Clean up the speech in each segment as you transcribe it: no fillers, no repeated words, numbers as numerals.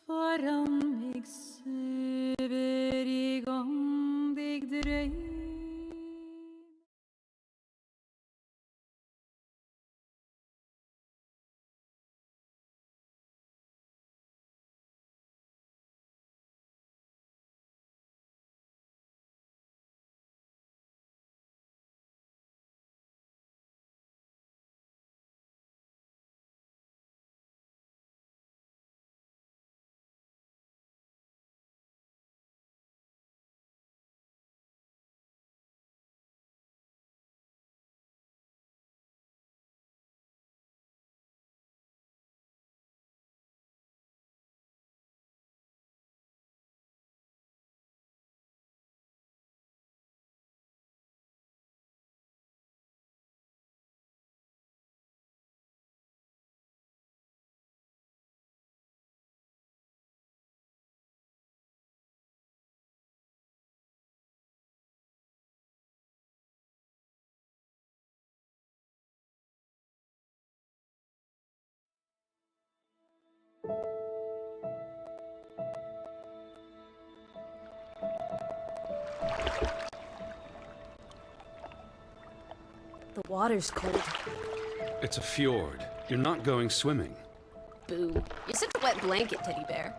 Varam mig svävar igång dig dröj. The water's cold. It's a fjord. You're not going swimming. Boo. You're such a wet blanket, teddy bear.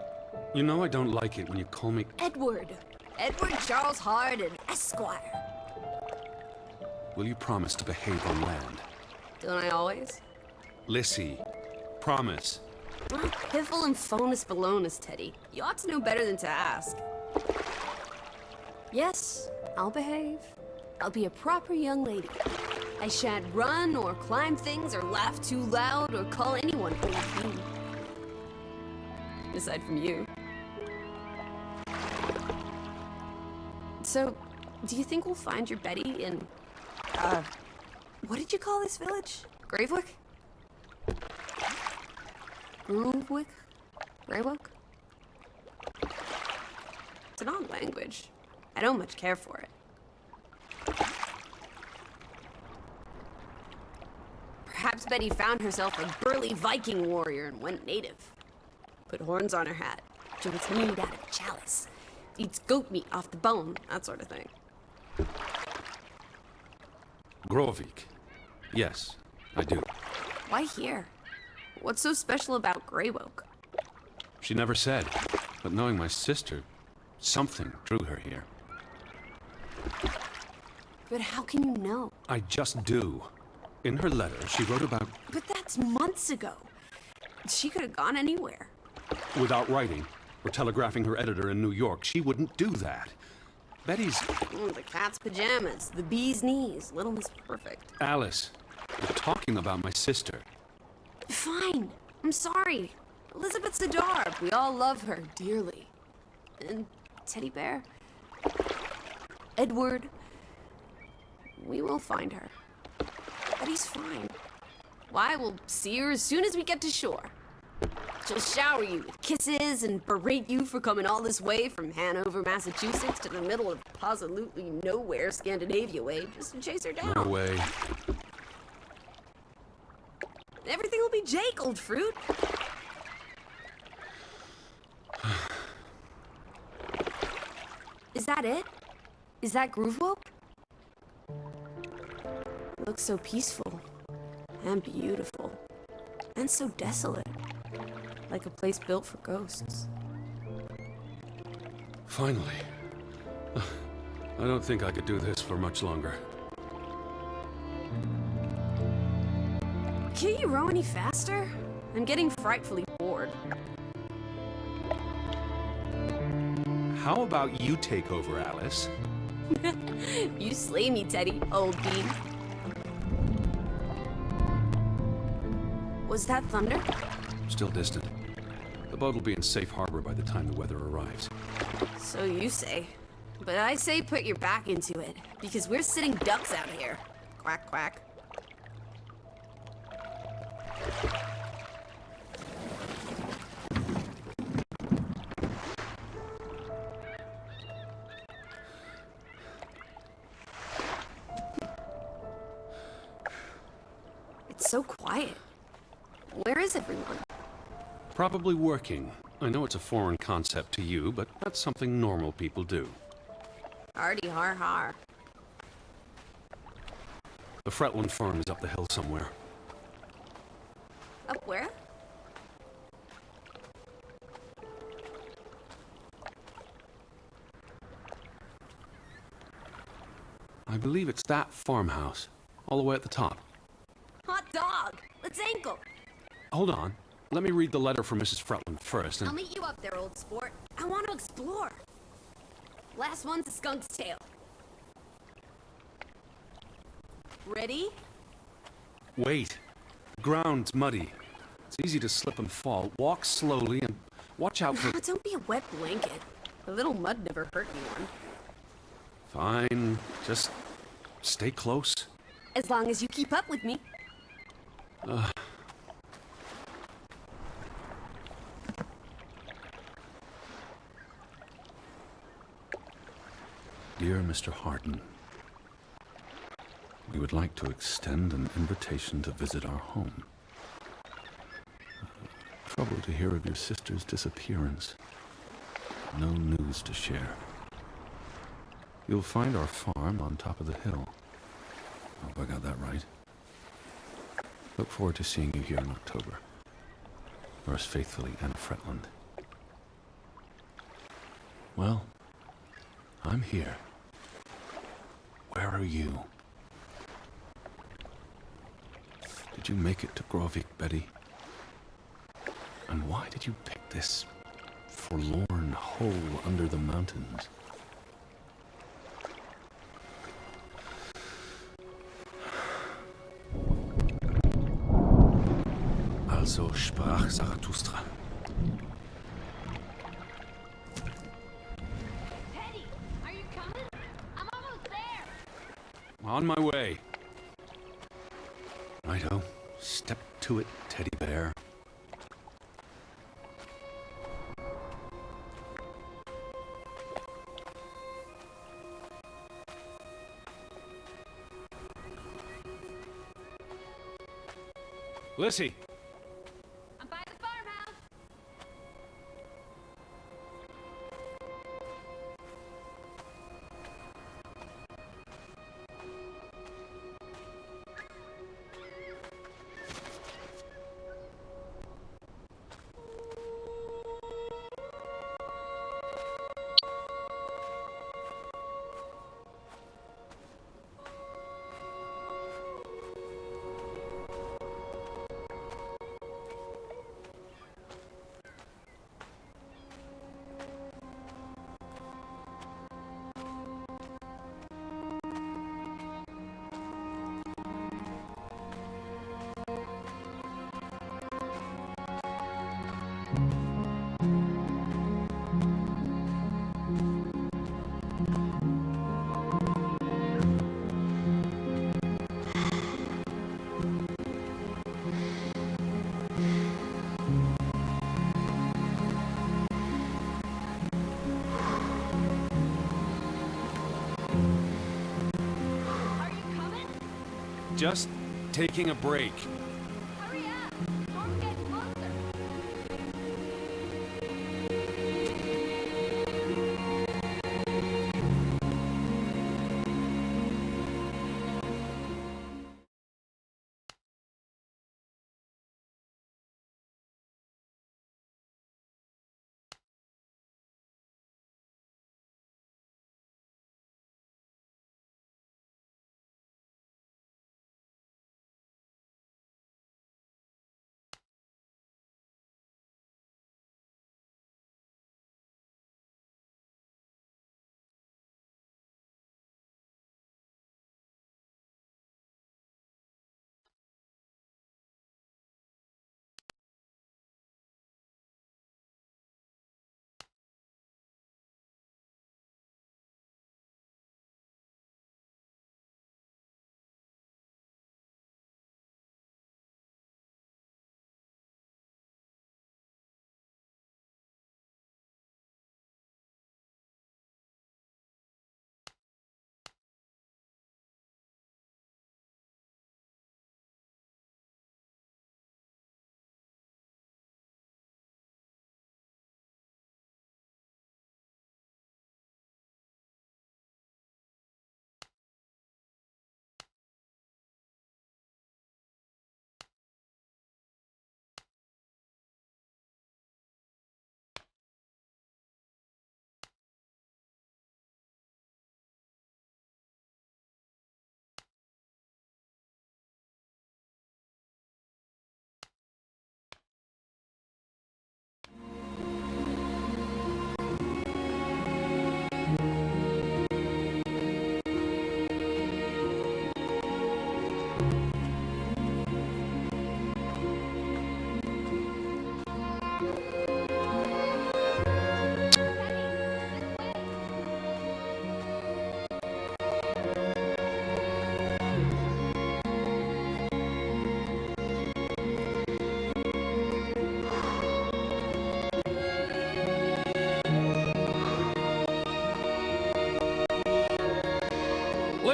You know I don't like it when you call me... Edward. Edward Charles Hardin, Esquire. Will you promise to behave on land? Don't I always? Lissy, promise. Piffle and phonus balonus, Teddy. You ought to know better than to ask. Yes, I'll behave. I'll be a proper young lady. I shan't run or climb things or laugh too loud or call anyone old bean. Aside from you. So, do you think we'll find your Betty in... what did you call this village? Gravewick? Grovewick? Greywick? It's an odd language. I don't much care for it. Perhaps Betty found herself a burly Viking warrior and went native. Put horns on her hat, drinks mead out of chalice, eats goat meat off the bone, that sort of thing. Grovik. Yes, I do. Why here? What's so special about Greywoke? She never said, but knowing my sister, something drew her here. But how can you know? I just do. In her letter, she wrote about... But that's months ago. She could have gone anywhere. Without writing, or telegraphing her editor in New York, she wouldn't do that. Betty's... The cat's pajamas, the bee's knees, Little Miss Perfect. Alice, you're talking about my sister. Fine. I'm sorry. Elizabeth Siddar. We all love her dearly. And Teddy Bear. Edward. We will find her. Betty's fine. Why, we'll see her as soon as we get to shore. She'll shower you with kisses and berate you for coming all this way from Hanover, Massachusetts to the middle of absolutely nowhere Scandinavia way just to chase her down. No way. Everything will be Jake, old fruit. Is that it? Is that Groovewoke? It looks so peaceful and beautiful and so desolate, like a place built for ghosts. Finally. I don't think I could do this for much longer. Can't you row any faster? I'm getting frightfully bored. How about you take over, Alice? You slay me, Teddy, old bean. Was that thunder? Still distant. The boat will be in safe harbor by the time the weather arrives. So you say. But I say put your back into it, because we're sitting ducks out here. Quack, quack. It's so quiet. Where is everyone? Probably working. I know it's a foreign concept to you, but that's something normal people do. Hardy har har. The Fretland farm is up the hill somewhere. Up where? I believe it's that farmhouse, all the way at the top. Hot dog! Let's ankle! Hold on. Let me read the letter from Mrs. Fretland first, and... I'll meet you up there, old sport. I want to explore. Last one's a skunk's tail. Ready? Wait. The ground's muddy. It's easy to slip and fall. Walk slowly and watch out for... Don't be a wet blanket. A little mud never hurt anyone. Fine. Just stay close. As long as you keep up with me. Dear Mr. Harden, we would like to extend an invitation to visit our home. Troubled to hear of your sister's disappearance. No news to share. You'll find our farm on top of the hill. I hope I got that right. Look forward to seeing you here in October. Yours faithfully, Anna Fretland. Well, I'm here. Where are you? Did you make it to Grovik, Betty? And why did you pick this forlorn hole under the mountains? Also sprach Zarathustra. Teddy, are you coming? I'm almost there. On my way. Righto. Step to it, teddy bear. Lissy! Just taking a break.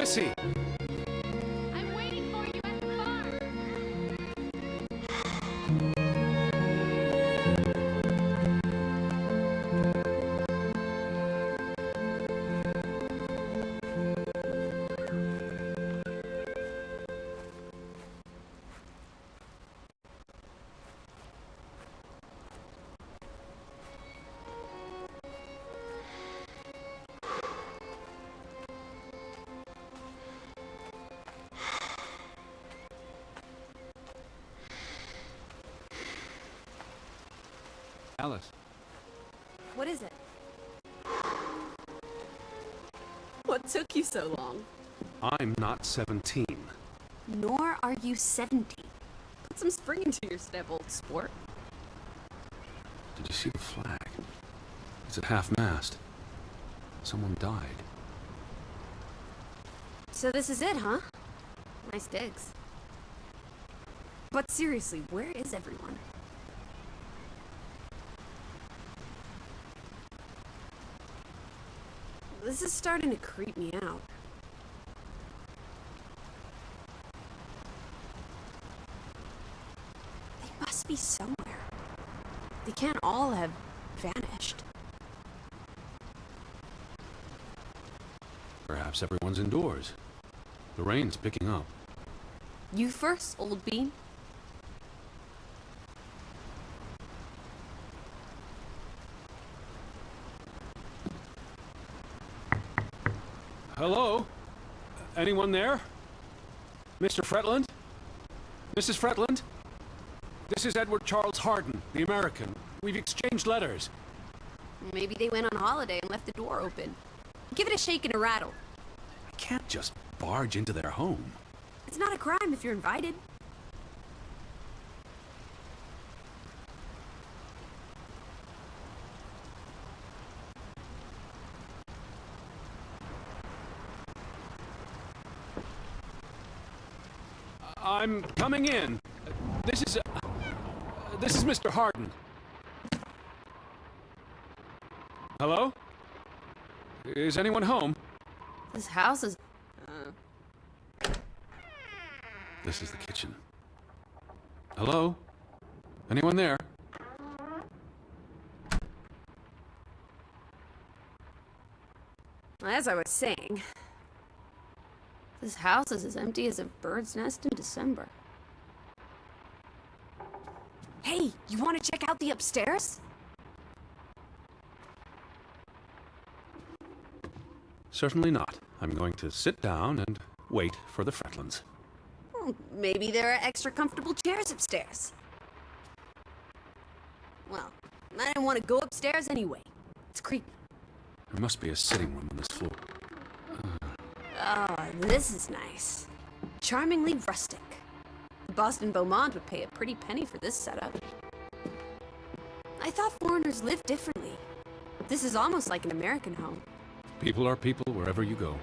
Lissy! I'm waiting for you at the farm. Alice. What is it? What took you so long? I'm not 17. Nor are you 70. Put some spring into your step, old sport. Did you see the flag? It's at half-mast. Someone died. So this is it, huh? Nice digs. But seriously, where is everyone? This is starting to creep me out. They must be somewhere. They can't all have vanished. Perhaps everyone's indoors. The rain's picking up. You first, old bean. Hello? Anyone there? Mr. Fretland? Mrs. Fretland? This is Edward Charles Harden, the American. We've exchanged letters. Maybe they went on holiday and left the door open. Give it a shake and a rattle. I can't just barge into their home. It's not a crime if you're invited. I'm coming in. This is Mr. Harden. Hello? Is anyone home? This house is... This is the kitchen. Hello? Anyone there? As I was saying, this house is as empty as a bird's nest in December. Hey, you want to check out the upstairs? Certainly not. I'm going to sit down and wait for the Fretlands. Maybe there are extra comfortable chairs upstairs. Well, I didn't want to go upstairs anyway. It's creepy. There must be a sitting room on this floor. Oh, this is nice. Charmingly rustic. The Boston Beaumont would pay a pretty penny for this setup. I thought foreigners lived differently. This is almost like an American home. People are people wherever you go.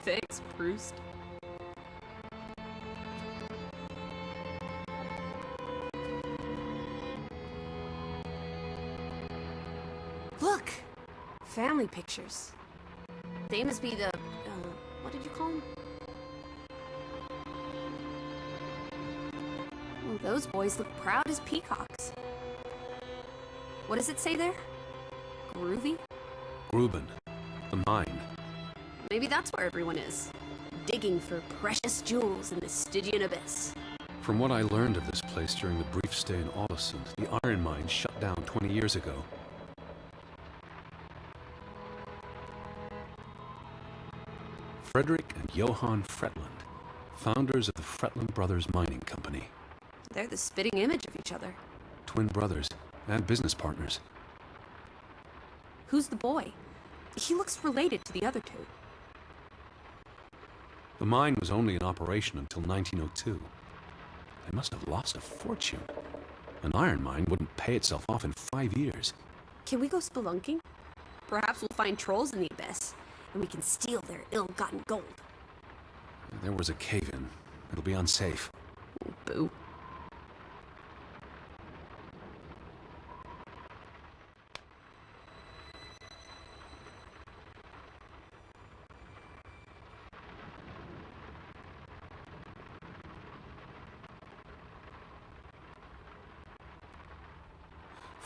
Thanks, Proust. Look! Family pictures. They must be the... what did you call them? Oh, those boys look proud as peacocks. What does it say there? Groovy? Gruben, the mine. Maybe that's where everyone is. Digging for precious jewels in the Stygian abyss. From what I learned of this place during the brief stay in Olesund, the iron mine shut down 20 years ago. Frederick and Johann Fretland, founders of the Fretland Brothers Mining Company. They're the spitting image of each other. Twin brothers and business partners. Who's the boy? He looks related to the other two. The mine was only in operation until 1902. They must have lost a fortune. An iron mine wouldn't pay itself off in 5 years. Can we go spelunking? Perhaps we'll find trolls in the abyss, and we can steal their ill-gotten gold. There was a cave-in. It'll be unsafe. Boo.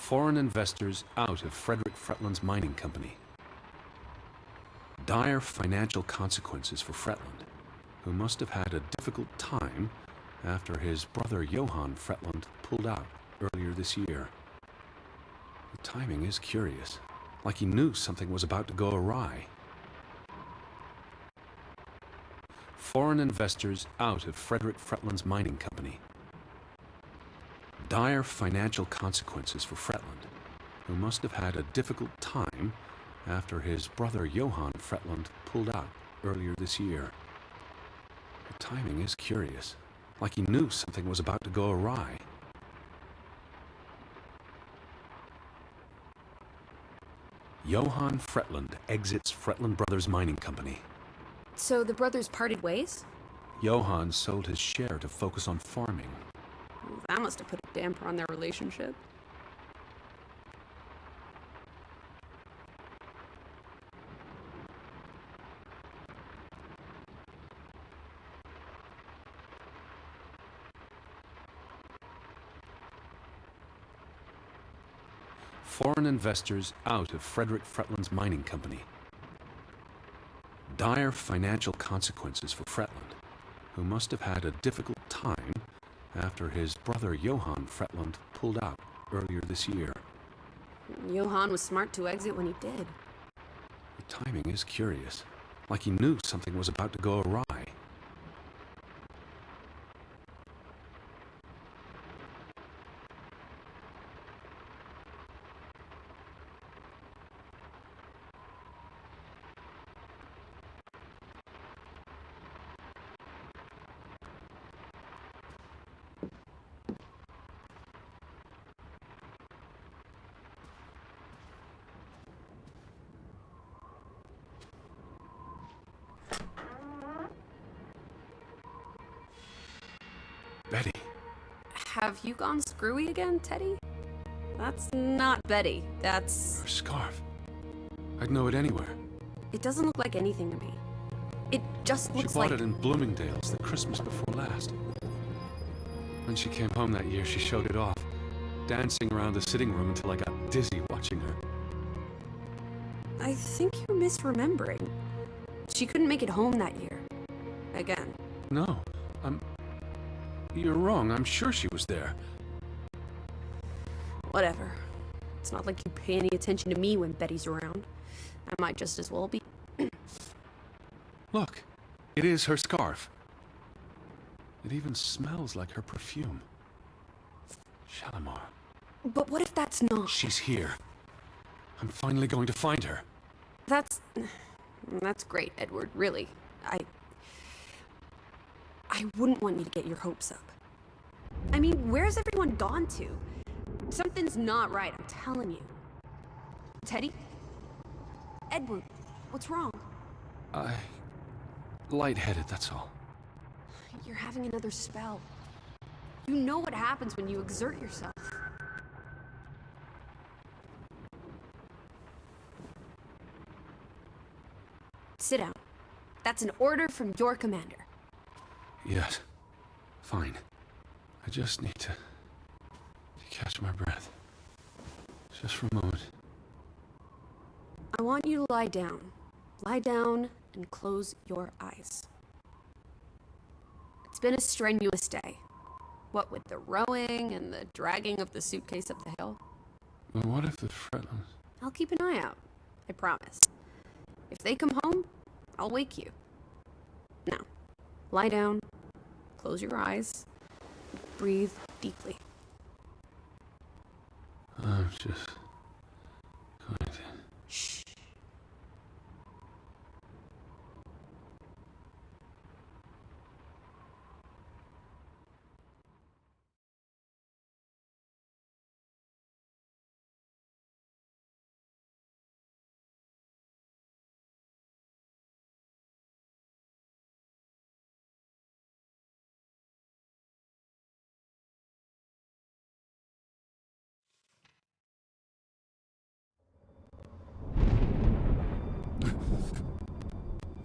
Foreign investors out of Frederick Fretland's mining company. Dire financial consequences for Fretland, who must have had a difficult time after his brother Johann Fretland pulled out earlier this year. The timing is curious, like he knew something was about to go awry. Foreign investors out of Frederick Fretland's mining company. Dire financial consequences for Fretland, who must have had a difficult time after his brother Johann Fretland pulled out earlier this year. The timing is curious, like he knew something was about to go awry. Johann Fretland exits Fretland Brothers Mining Company. So the brothers parted ways? Johann sold his share to focus on farming. That must have put a damper on their relationship. Foreign investors out of Frederick Fretland's mining company. Dire financial consequences for Fretland, who must have had a difficult time after his brother Johann Fretland pulled out earlier this year. Johann was smart to exit when he did. The timing is curious, like he knew something was about to go awry. Betty. Have you gone screwy again, Teddy? That's not Betty. That's... Her scarf. I'd know it anywhere. It doesn't look like anything to me. It just looks She like... bought it in Bloomingdale's the Christmas before last. When she came home that year, she showed it off, dancing around the sitting room until I got dizzy watching her. I think you're misremembering. She couldn't make it home that year. Again. No, You're wrong. I'm sure she was there. Whatever. It's not like you pay any attention to me when Betty's around. I might just as well be. Look, it is her scarf. It even smells like her perfume. Shalimar. But what if that's not? She's here. I'm finally going to find her. That's great, Edward, really. I wouldn't want you to get your hopes up. I mean, where's everyone gone to? Something's not right, I'm telling you. Teddy? Edward, what's wrong? Lightheaded, that's all. You're having another spell. You know what happens when you exert yourself. Sit down. That's an order from your commander. Yes. Fine. I just need to catch my breath. Just for a moment. I want you to lie down. Lie down and close your eyes. It's been a strenuous day. What with the rowing and the dragging of the suitcase up the hill. But what if the Fretlands... I'll keep an eye out. I promise. If they come home, I'll wake you. Now, lie down, close your eyes, breathe deeply. I'm just going to... Shh.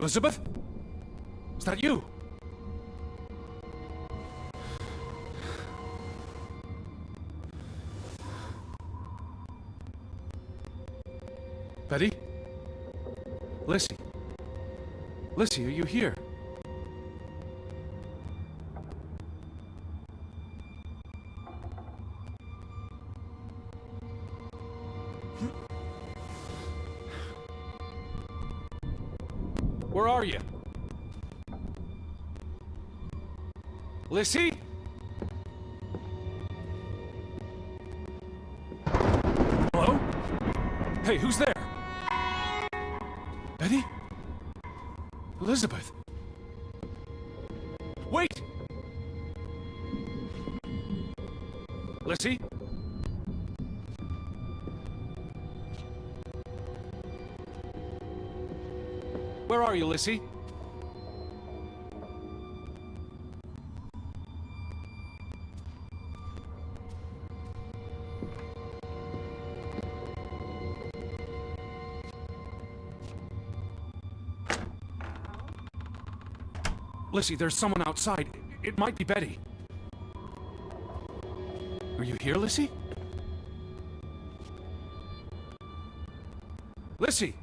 Elizabeth? Is that you? Betty? Lissy? Lissy, are you here? Where are you? Lissy? Hello? Hey, who's there? Betty? Elizabeth? Wait! Lissy? Where are you, Lissy? Lissy, there's someone outside. It might be Betty. Are you here, Lissy? Lissy!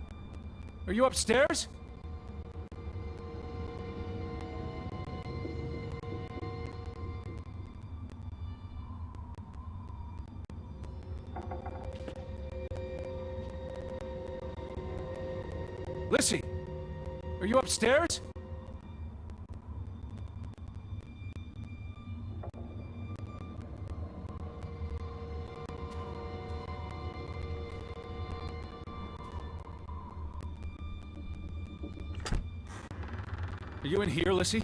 Are you upstairs? Lissy! Are you upstairs? Are you in here, Lissy?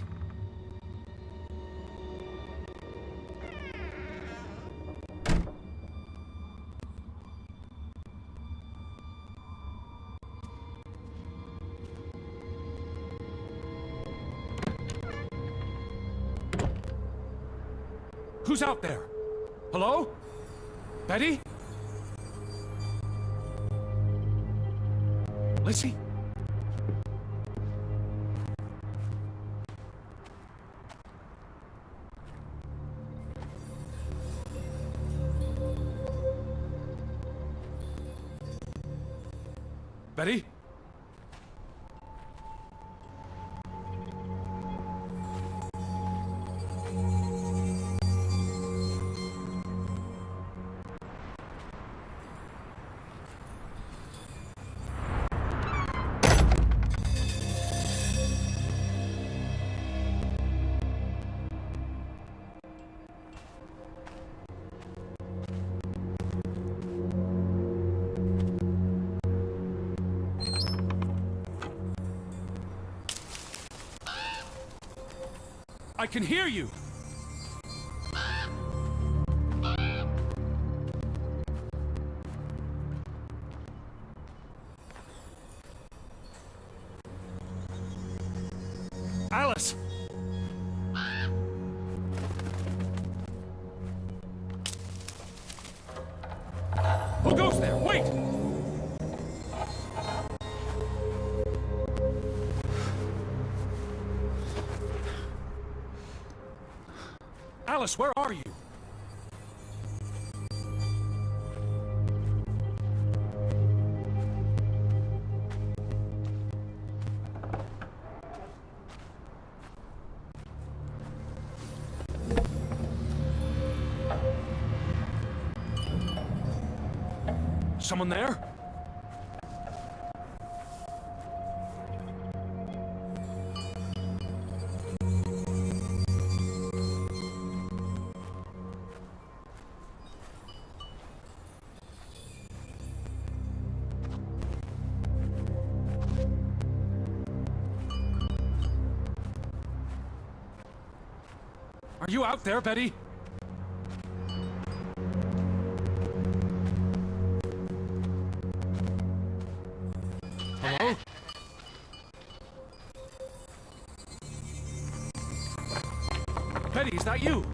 Who's out there? Hello? Betty? Lissy? Betty? I can hear you! Alice! Who goes there? Wait! Alice, where are you? Someone there? Are you out there, Betty? Hello? Betty, is that you?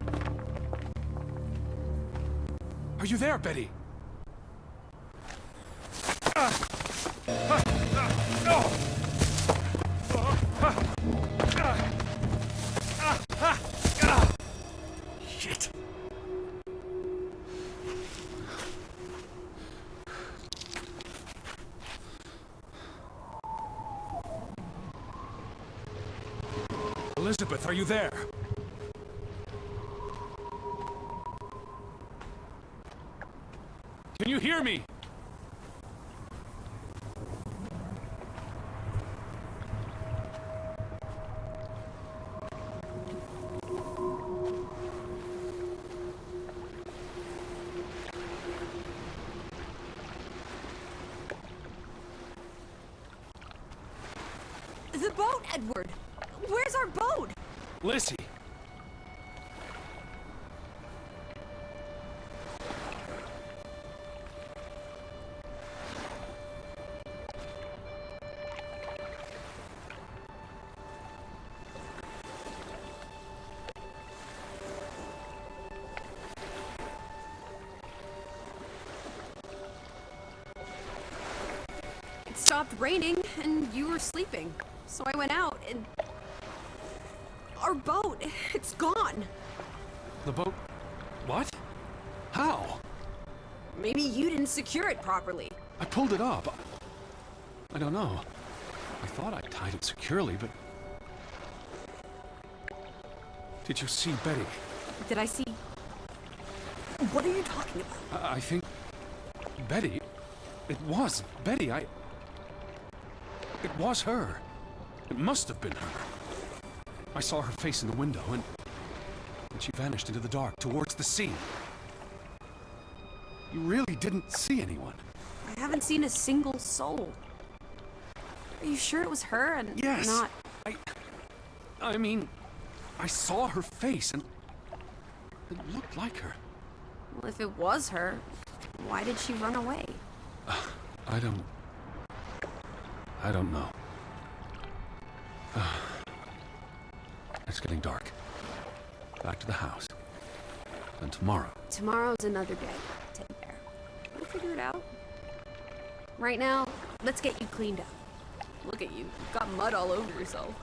Are you there, Betty? Shit. Elizabeth, are you there? Can you hear me? The boat, Edward! Where's our boat? Lissy! It stopped raining, and you were sleeping. So I went out, and... our boat, it's gone. The boat... What? How? Maybe you didn't secure it properly. I pulled it up. I don't know. I thought I tied it securely, but... Did you see Betty? Did I see... What are you talking about? I think... Betty? It was Betty, It was her. It must have been her. I saw her face in the window, and she vanished into the dark, towards the sea. You really didn't see anyone? I haven't seen a single soul. Are you sure it was her and Yes. not... I mean, I saw her face, and it looked like her. Well, if it was her, why did she run away? I don't know. It's getting dark. Back to the house. And tomorrow. Tomorrow's another day, Teddy Bear. We'll figure it out. Right now, let's get you cleaned up. Look at you. You've got mud all over yourself.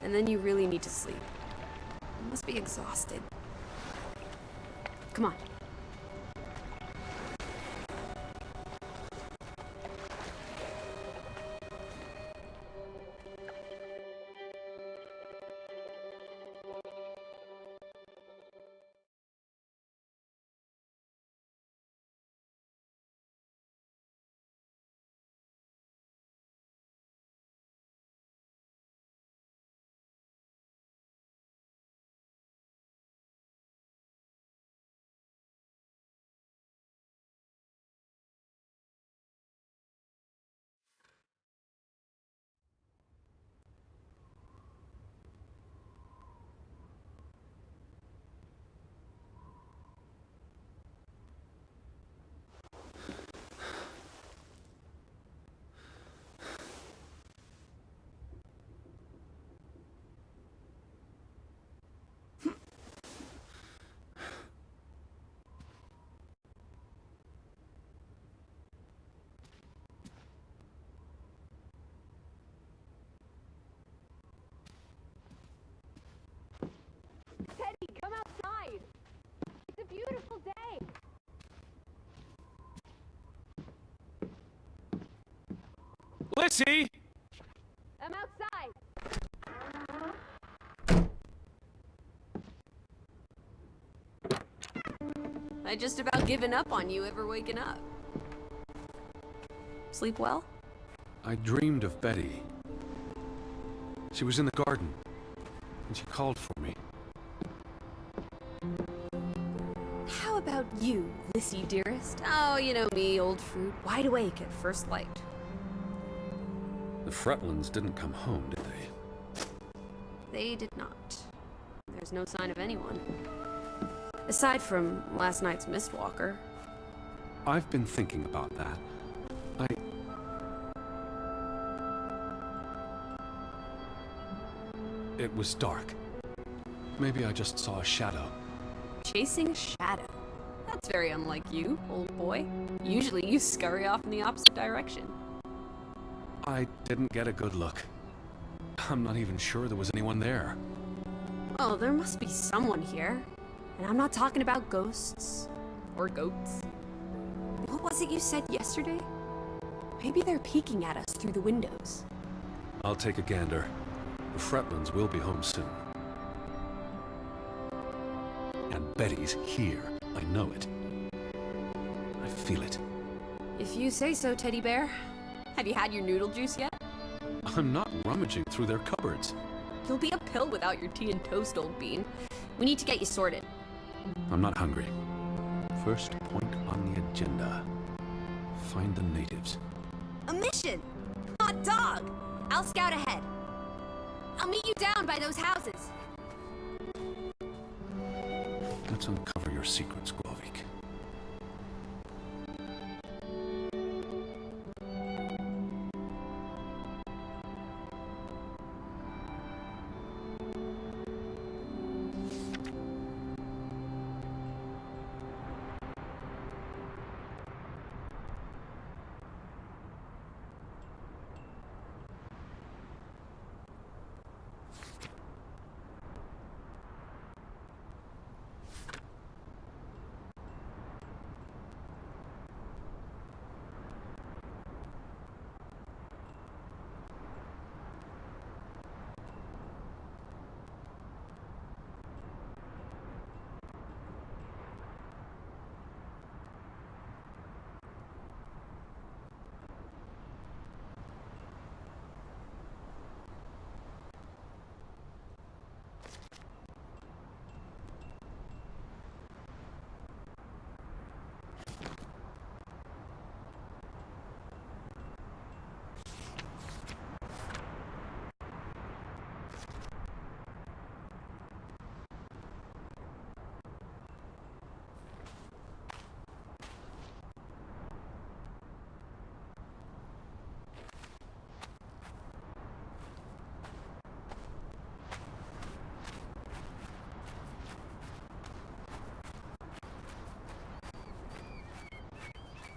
And then you really need to sleep. You must be exhausted. Come on. Teddy, come outside! It's a beautiful day! Lissy! I'm outside! I just about given up on you ever waking up. Sleep well? I dreamed of Betty. She was in the garden, and she called for me. How about you, Lissy dearest? Oh, you know me, old fruit, wide awake at first light. The Fretlands didn't come home, did they? They did not. There's no sign of anyone. Aside from last night's Mistwalker. I've been thinking about that. It was dark. Maybe I just saw a shadow. Chasing a shadow. That's very unlike you, old boy. Usually you scurry off in the opposite direction. I didn't get a good look. I'm not even sure there was anyone there. Well, there must be someone here. And I'm not talking about ghosts. Or goats. What was it you said yesterday? Maybe they're peeking at us through the windows. I'll take a gander. The Fretlands will be home soon. And Betty's here. I know it. I feel it. If you say so, teddy bear. Have you had your noodle juice yet? I'm not rummaging through their cupboards. You'll be uphill without your tea and toast, old bean. We need to get you sorted. I'm not hungry. First point on the agenda. Find the natives. A mission! Hot dog! I'll scout ahead. I'll meet you down by those houses. Let's uncover your secrets, Gwalvik.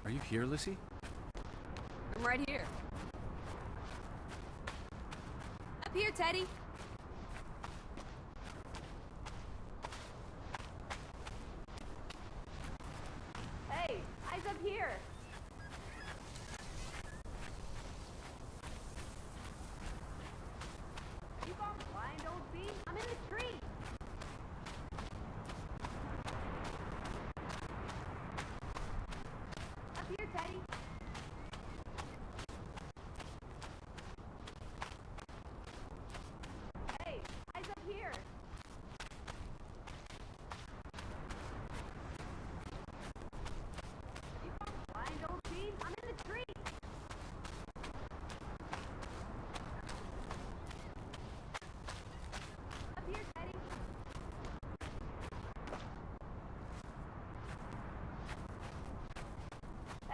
Are you here, Lissy? I'm right here. Up here, Teddy. Hey, eyes up here. You gone blind, old bee? I'm in the tree. Up here, Teddy. Hey, eyes up here. You gone blind, old bee? I'm in the tree. Up here, Teddy.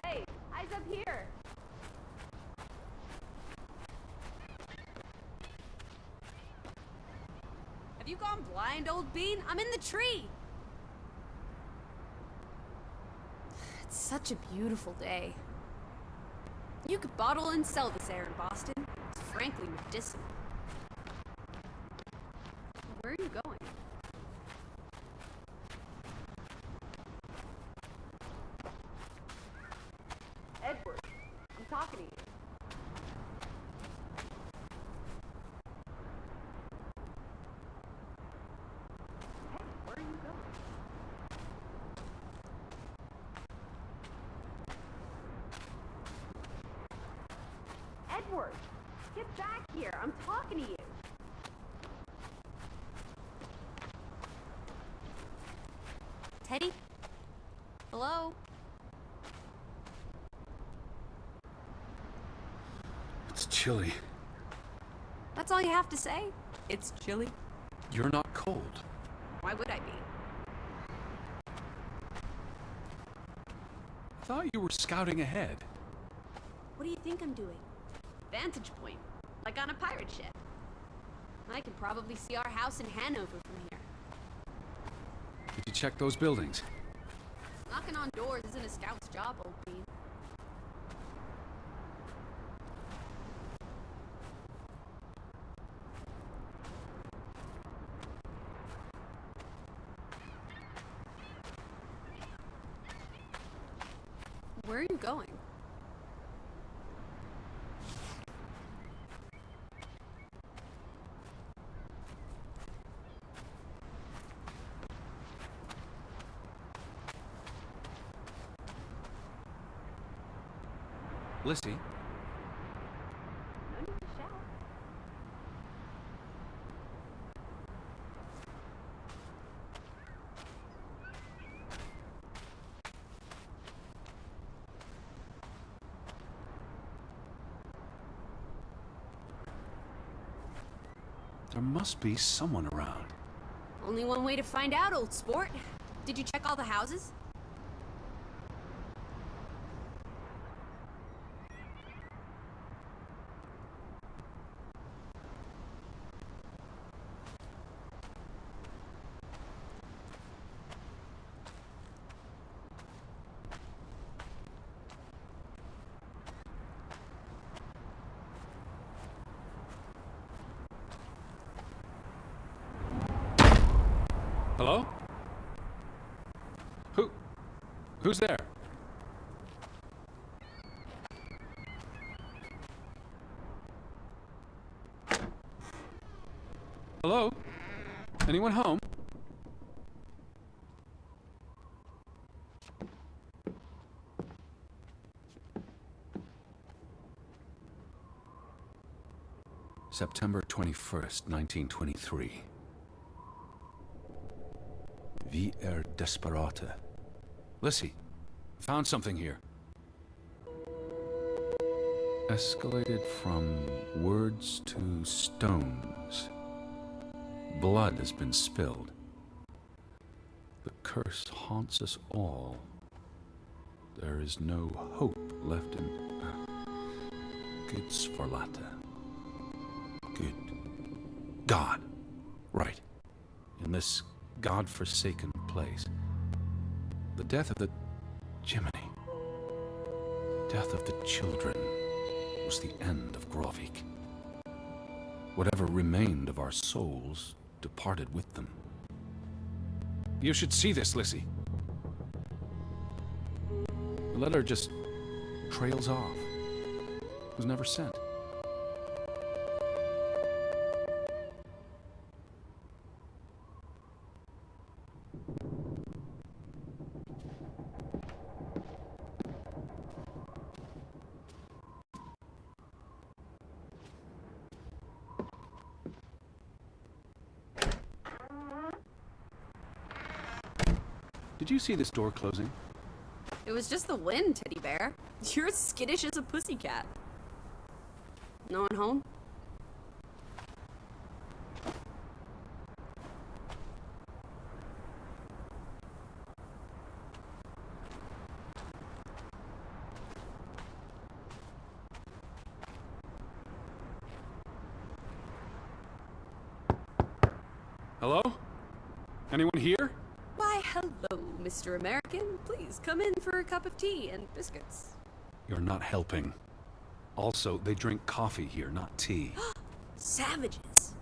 Hey, eyes up here. Have you gone blind, old bean? I'm in the tree. It's such a beautiful day. You could bottle and sell this air in Boston. It's frankly medicinal. Where are you going? Edward, I'm talking to you. Hey, where are you going? Edward, get back here. I'm talking to you. Teddy? Hello? It's chilly. That's all you have to say? It's chilly. You're not cold. Why would I be? I thought you were scouting ahead. What do you think I'm doing? Vantage point, like on a pirate ship. I can probably see our house in Hanover from here. Did you check those buildings? Knocking on doors isn't a scout's job, old bean. Where are you going? Lissy? No need to shout. There must be someone around. Only one way to find out, old sport. Did you check all the houses? Hello? Who's there? Hello? Anyone home? September 21st, 1923. Wie desperate. Lissy, found something here. Escalated from words to stones. Blood has been spilled. The curse haunts us all. There is no hope left in... Guds förlåte. Good. God. Right. In this God-forsaken place. The death of the... Jiminy. Death of the children was the end of Grovik. Whatever remained of our souls departed with them. You should see this, Lissy. The letter just trails off. It was never sent. Did you see this door closing? It was just the wind, teddy bear. You're as skittish as a pussycat. No one home? Hello? Anyone here? Why, hello, Mr. American. Please come in for a cup of tea and biscuits. You're not helping. Also, they drink coffee here, not tea. Savages.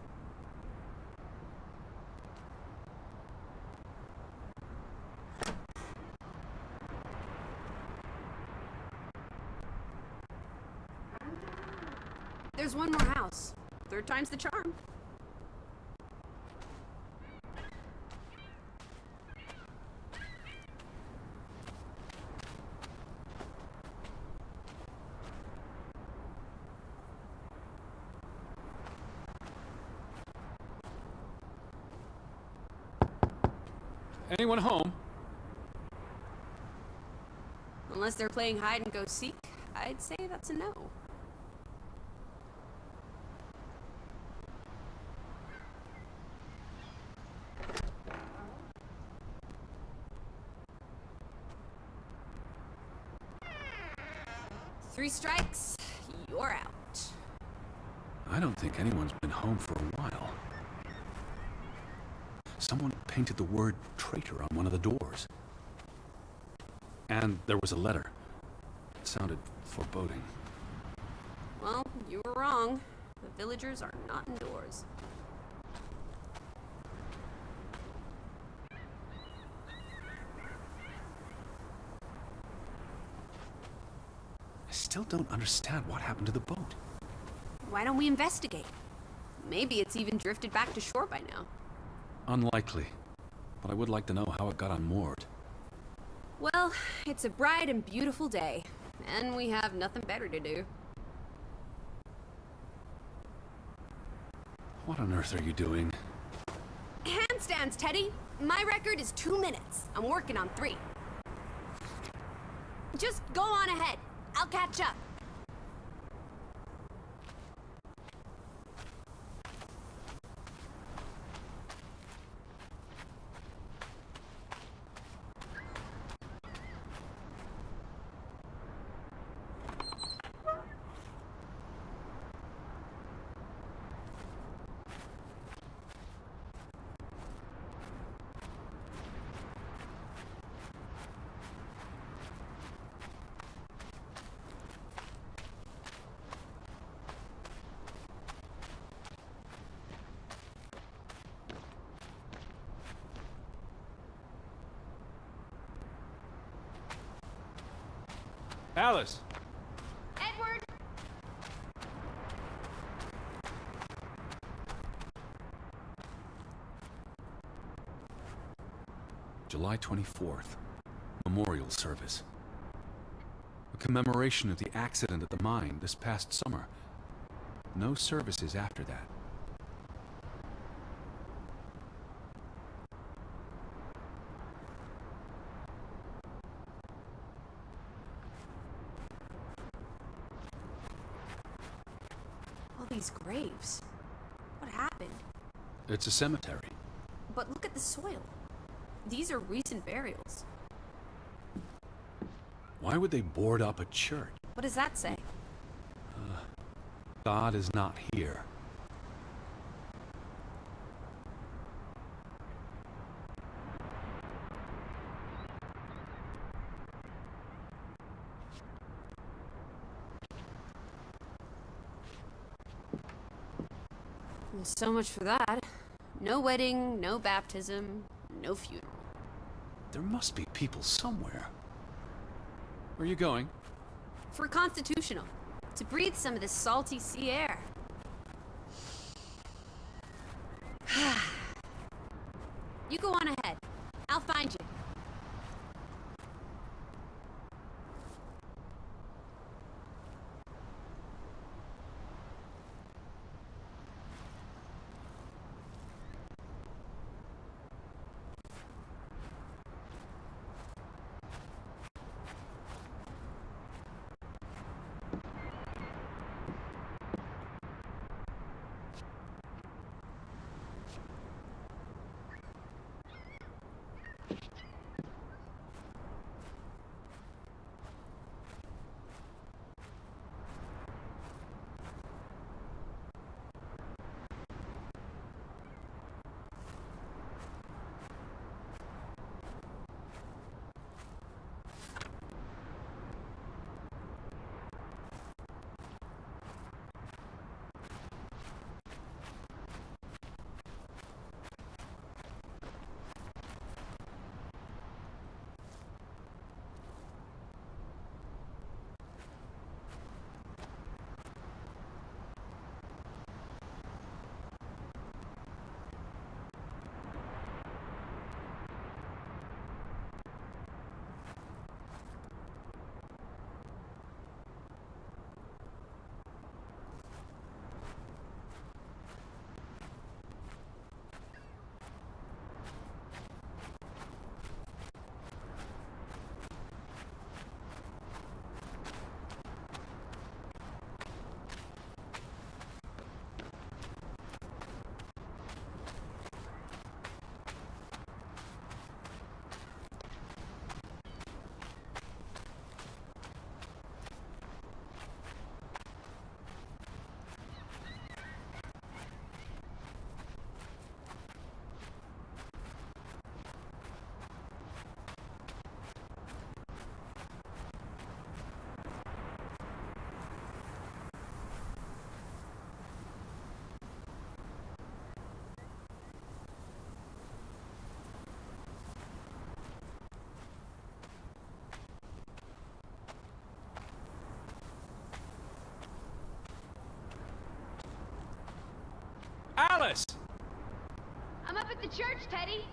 There's one more house. Third time's the charm. Anyone home? Unless they're playing hide and go seek, I'd say that's a no. Three strikes, you're out. I don't think anyone's been home for a while. Someone painted the word traitor on one of the doors. And there was a letter. It sounded foreboding. Well, you were wrong. The villagers are not indoors. I still don't understand what happened to the boat. Why don't we investigate? Maybe it's even drifted back to shore by now. Unlikely. But I would like to know how it got unmoored. Well, it's a bright and beautiful day. and we have nothing better to do. What on earth are you doing? Handstands, Teddy! My record is 2 minutes. I'm working on 3. Just go on ahead. I'll catch up. Alice! Edward! July 24th. Memorial service. A commemoration of the accident at the mine this past summer. No services after that. All these graves. What happened? It's a cemetery. But look at the soil. These are recent burials. Why would they board up a church? What does that say? God is not here. Well, so much for that. No wedding, no baptism, no funeral. There must be people somewhere. Where are you going? For constitutional. To breathe some of this salty sea air. You go on ahead. I'll find you. Alice! I'm up at the church, Teddy.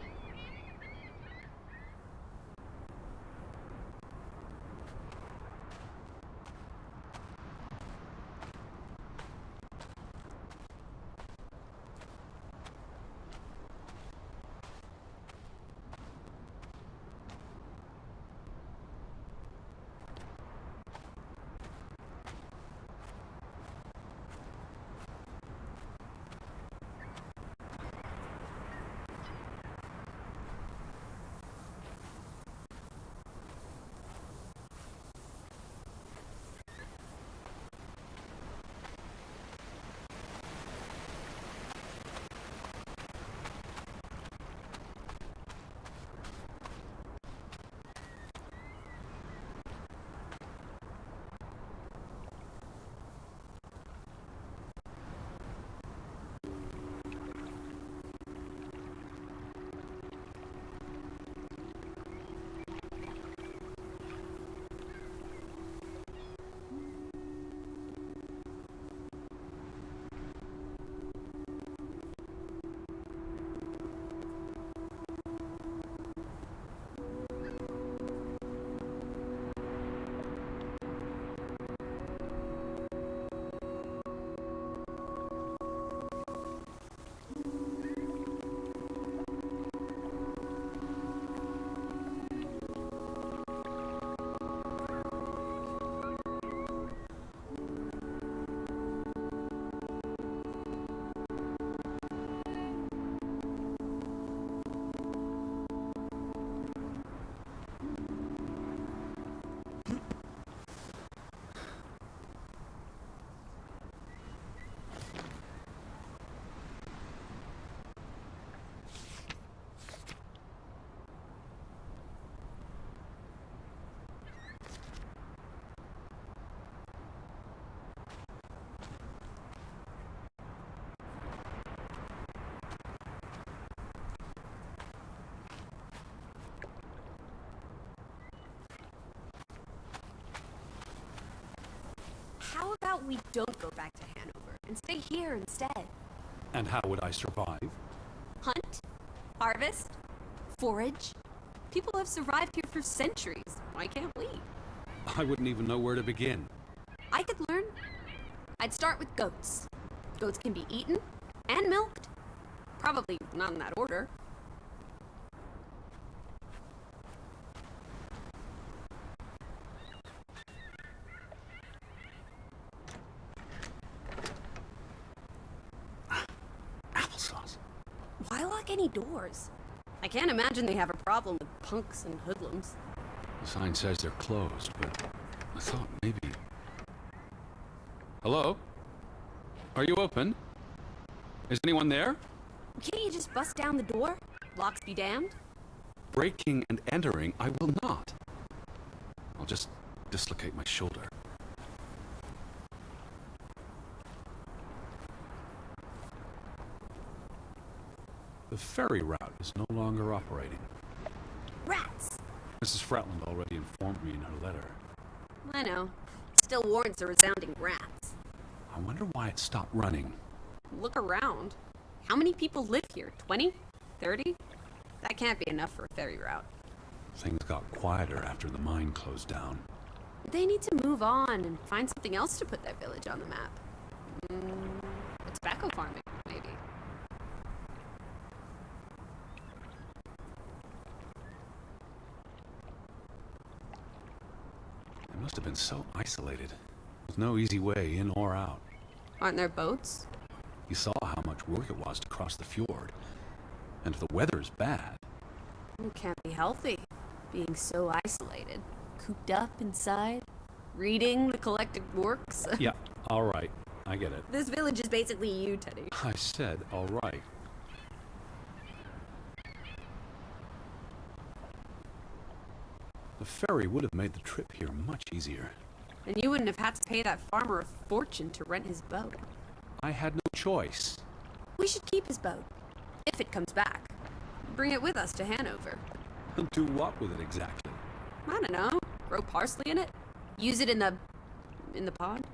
How about we don't go back to Hanover and stay here instead? And how would I survive? Hunt, harvest, forage. People have survived here for centuries. Why can't we? I wouldn't even know where to begin. I could learn. I'd start with goats. Goats can be eaten and milked. Probably not in that order. Applesauce. Why lock any doors? I can't imagine they have a problem with punks and hoodlums. The sign says they're closed, but I thought maybe... Hello? Are you open? Is anyone there? Can't you just bust down the door? Locks be damned. Breaking and entering, I will not. I'll just dislocate my shoulder. The ferry route is no longer operating. Rats! Mrs. Fretland already informed me in her letter. I know. Still warrants a resounding rats. I wonder why it stopped running. Look around. How many people live here? 20? 30? That can't be enough for a ferry route. Things got quieter after the mine closed down. They need to move on and find something else to put their village on the map. Tobacco farming, maybe. They must have been so isolated. With no easy way in or out. Aren't there boats? You saw how much work it was to cross the fjord. And if the weather's bad... It can't be healthy, being so isolated. Cooped up inside, reading the collected works. Yeah, all right. I get it. This village is basically you, Teddy. I said all right. The ferry would have made the trip here much easier. And you wouldn't have had to pay that farmer a fortune to rent his boat. I had no choice. We should keep his boat, if it comes back. Bring it with us to Hanover. Do what with it exactly? I don't know. Grow parsley in it? Use it in the pond?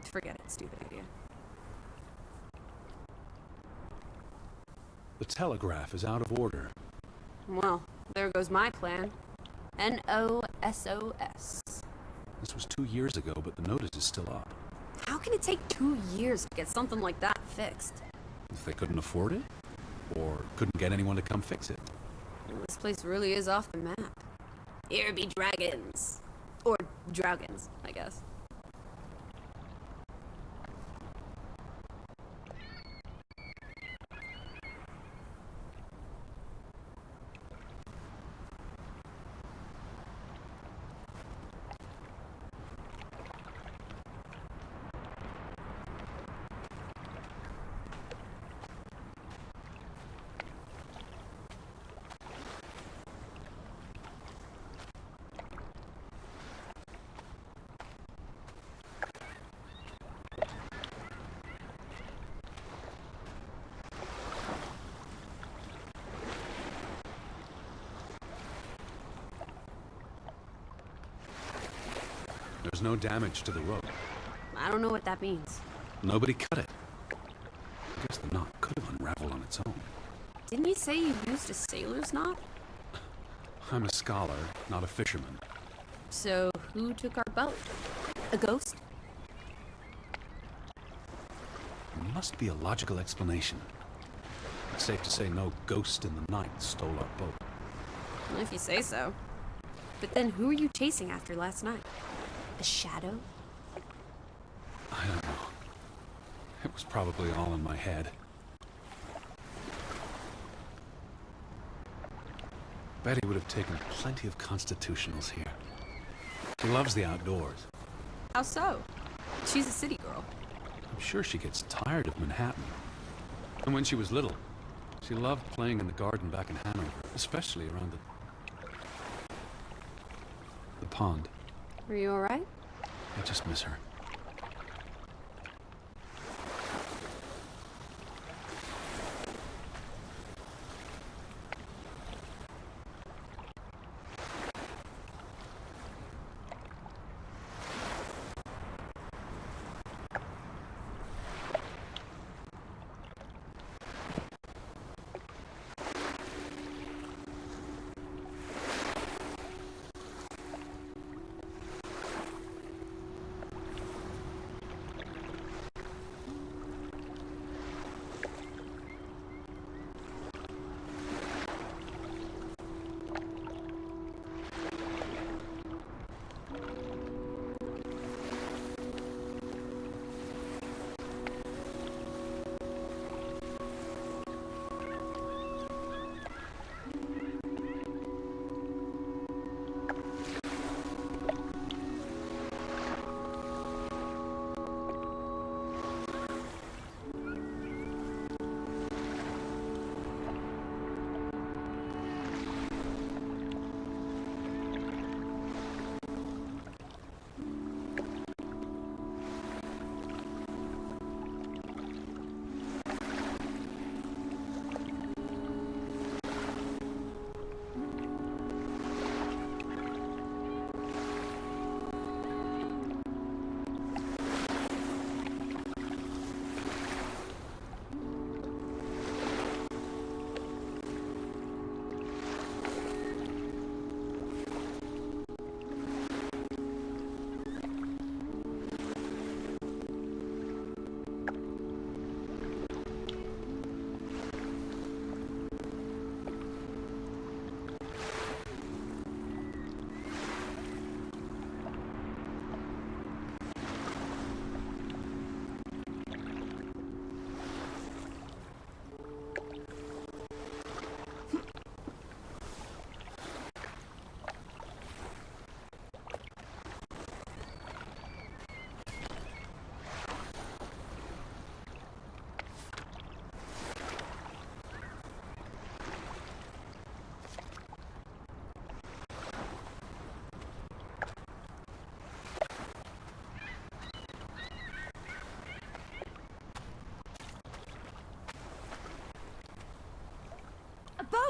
Forget it, stupid idea. The telegraph is out of order. Well, there goes my plan. NOSOS. This was 2 years ago, but the notice is still up. How can it take 2 years to get something like that fixed? If they couldn't afford it? Or couldn't get anyone to come fix it? Well, this place really is off the map. Here be dragons. Or Draugans, I guess. There's no damage to the rope. I don't know what that means. Nobody cut it. I guess the knot could have unraveled on its own. Didn't you say you used a sailor's knot? I'm a scholar, not a fisherman. So, who took our boat? A ghost? There must be a logical explanation. It's safe to say no ghost in the night stole our boat. Well, if you say so. But then who were you chasing after last night? A shadow? I don't know. It was probably all in my head. Betty would have taken plenty of constitutionals here. She loves the outdoors. How so? She's a city girl. I'm sure she gets tired of Manhattan. And when she was little, she loved playing in the garden back in Hanover, especially around the pond. Are you alright? I just miss her.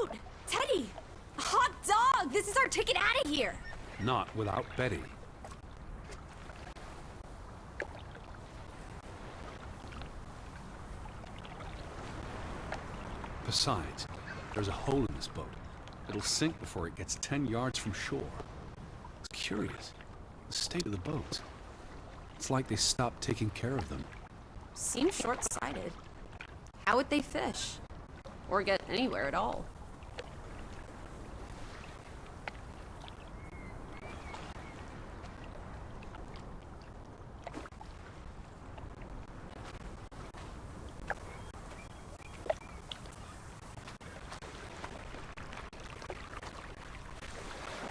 boat! Teddy! Hot dog! This is our ticket out of here! Not without Betty. Besides, there's a hole in this boat. It'll sink before it gets 10 yards from shore. It's curious. The state of the boats. It's like they stopped taking care of them. Seems short-sighted. How would they fish? Or get anywhere at all?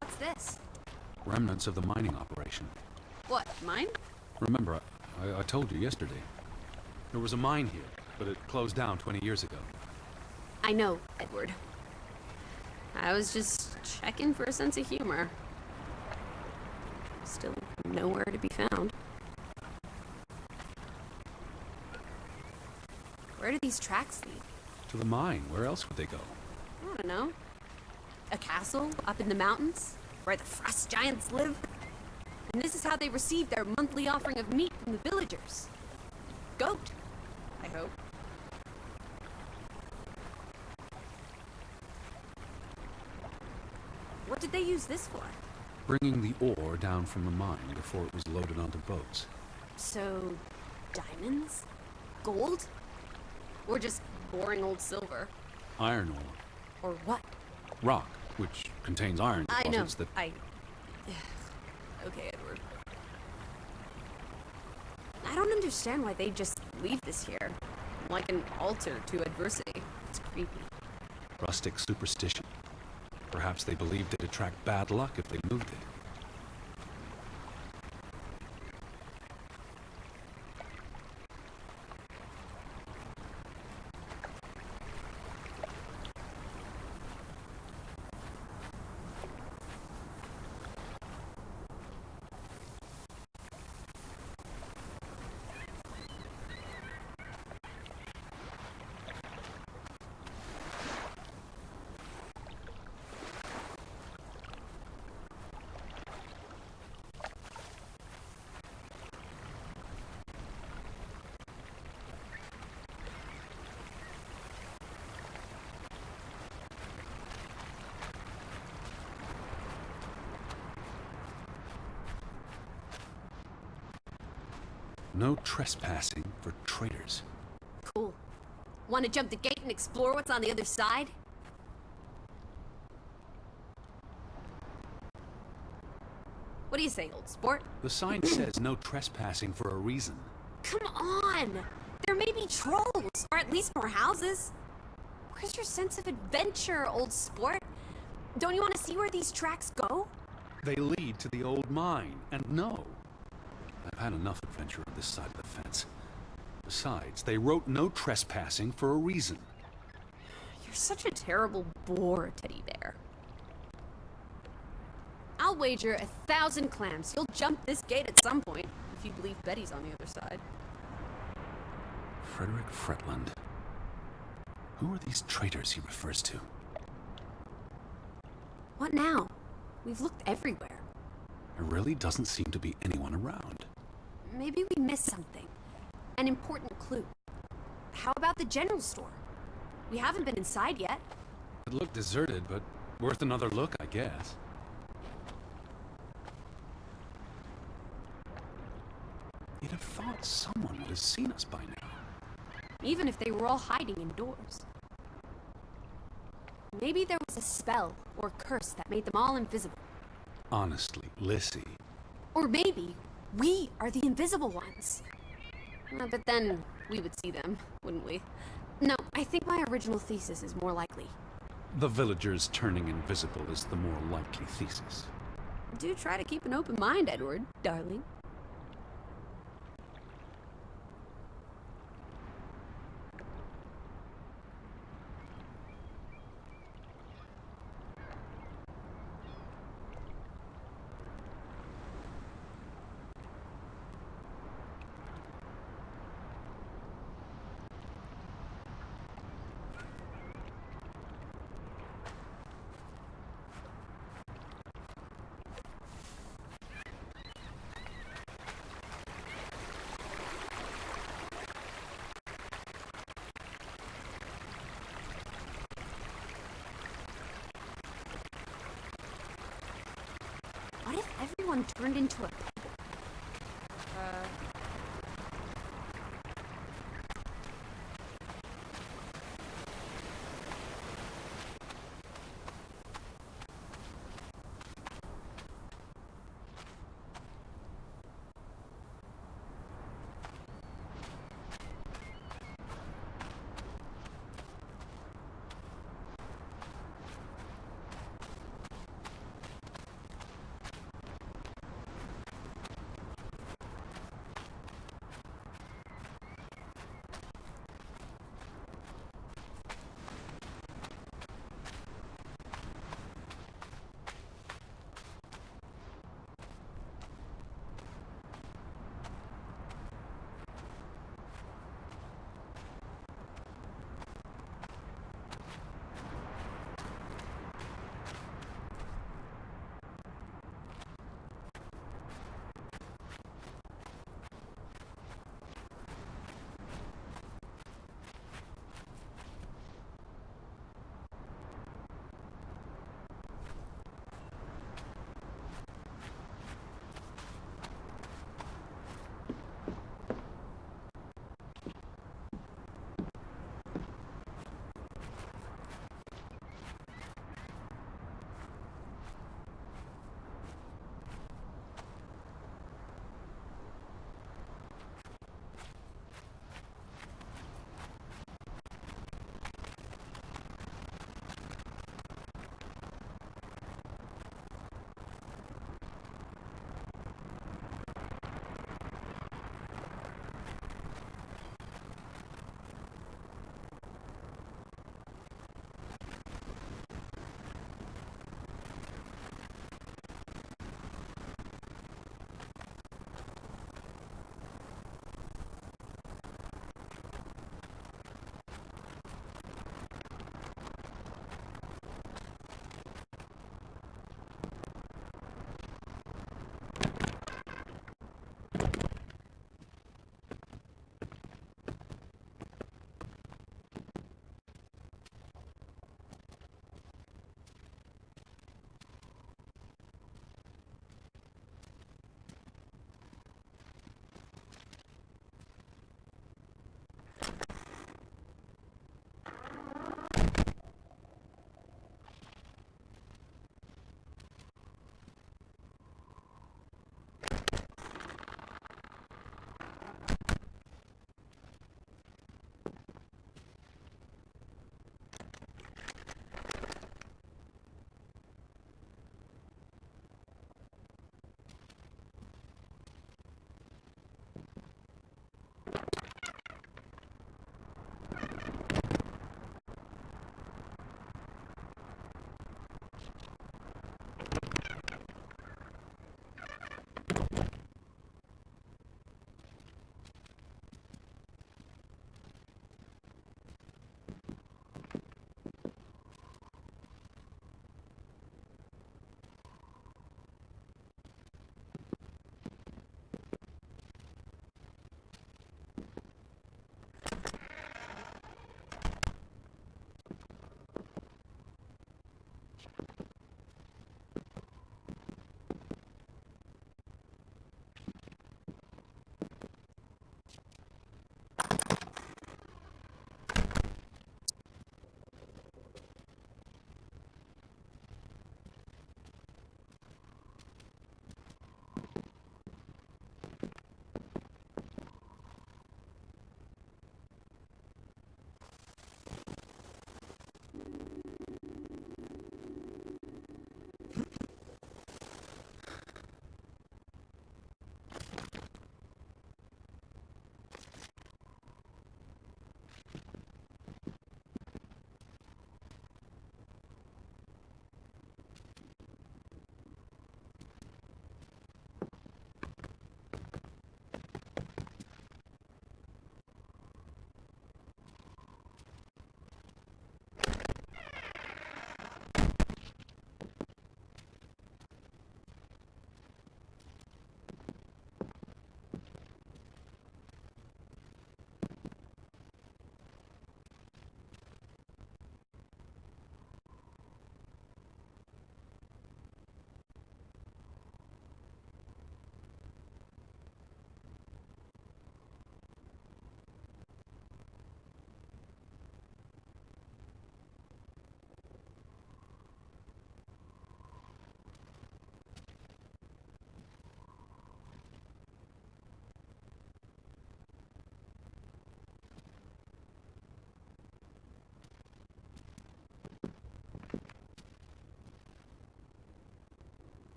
What's this? Remnants of the mining operation. What, mine? Remember, I told you yesterday. There was a mine here, but it closed down 20 years ago. I know, Edward. I was just checking for a sense of humor. Still nowhere to be found. Where do these tracks lead? To the mine. Where else would they go? I don't know. A castle up in the mountains where the frost giants live? And this is how they receive their monthly offering of meat from the villagers. Goat, I hope. What did they use this for? Bringing the ore down from the mine before it was loaded onto boats. So, diamonds? Gold? Or just boring old silver? Iron ore. Or what? Rock, which contains iron I know. deposits that... Okay, Edward. I don't understand why they just leave this here. Like an altar to adversity. It's creepy. Rustic superstition. Perhaps they believed it'd attract bad luck if they moved it. No trespassing for traitors. Cool. Want to jump the gate and explore what's on the other side? What do you say, old sport? The sign says no trespassing for a reason. Come on! There may be trolls, or at least more houses. Where's your sense of adventure, old sport? Don't you want to see where these tracks go? They lead to the old mine, and no. I've had enough adventure on this side of the fence. Besides, they wrote no trespassing for a reason. You're such a terrible bore, Teddy Bear. I'll wager 1,000 clams you'll jump this gate at some point, if you believe Betty's on the other side. Frederick Fretland. Who are these traitors he refers to? What now? We've looked everywhere. There really doesn't seem to be anyone around. Maybe we missed something. An important clue. How about the general store? We haven't been inside yet. It looked deserted, but worth another look, I guess. You'd have thought someone would have seen us by now. Even if they were all hiding indoors. Maybe there was a spell or curse that made them all invisible. Honestly, Lissy. Or maybe we are the invisible ones. But then we would see them, wouldn't we? No, I think my original thesis is more likely. The villagers turning invisible is the more likely thesis. Do try to keep an open mind, Edward, darling. someone turned into a pebble.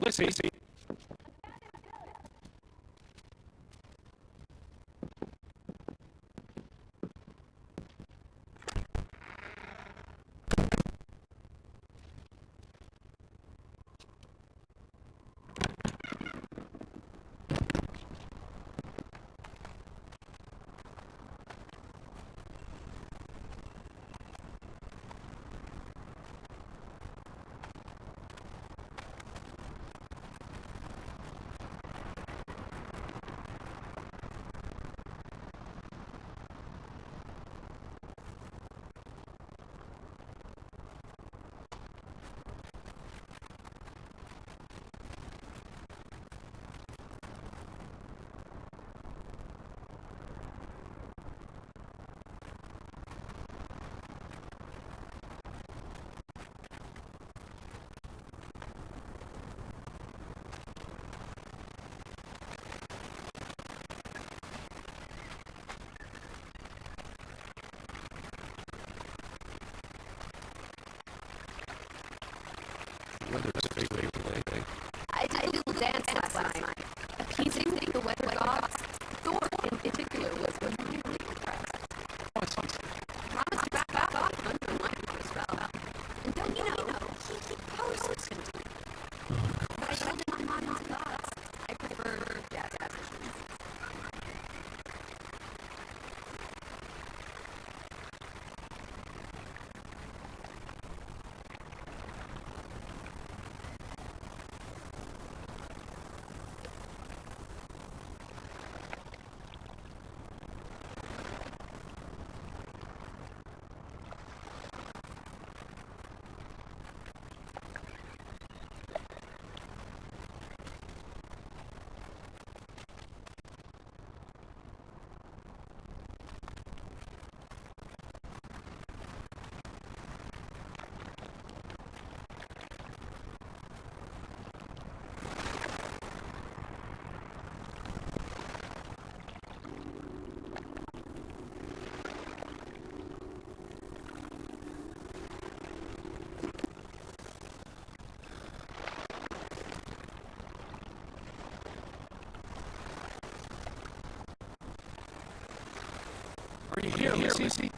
Listen. Weather's favorable. I did a little dance last night, appeasing the weather gods. Thor, in particular, was really impressed. Promised to back off under one for a spell. And don't you know, he posed to me. But I told him my mom's thoughts. I prefer jazz musicians. Are you here, Lucy?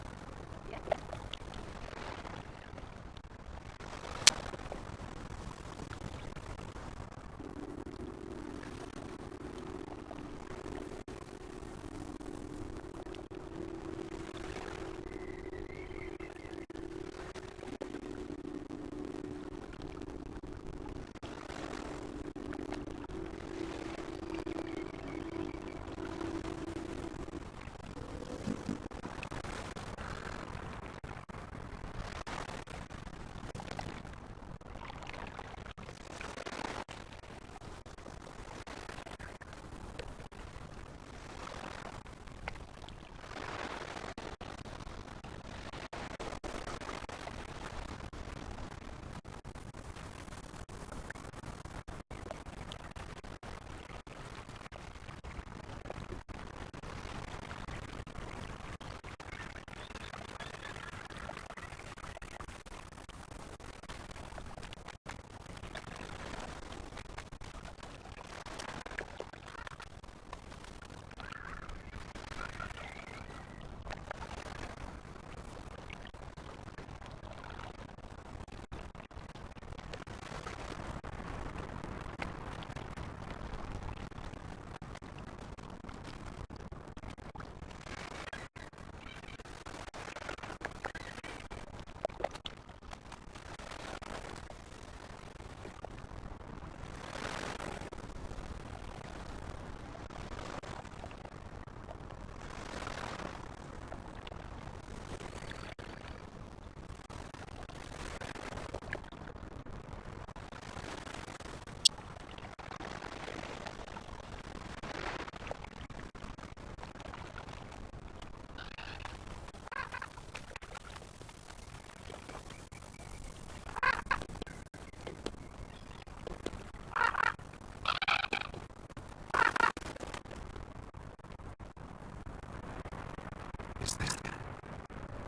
Is that?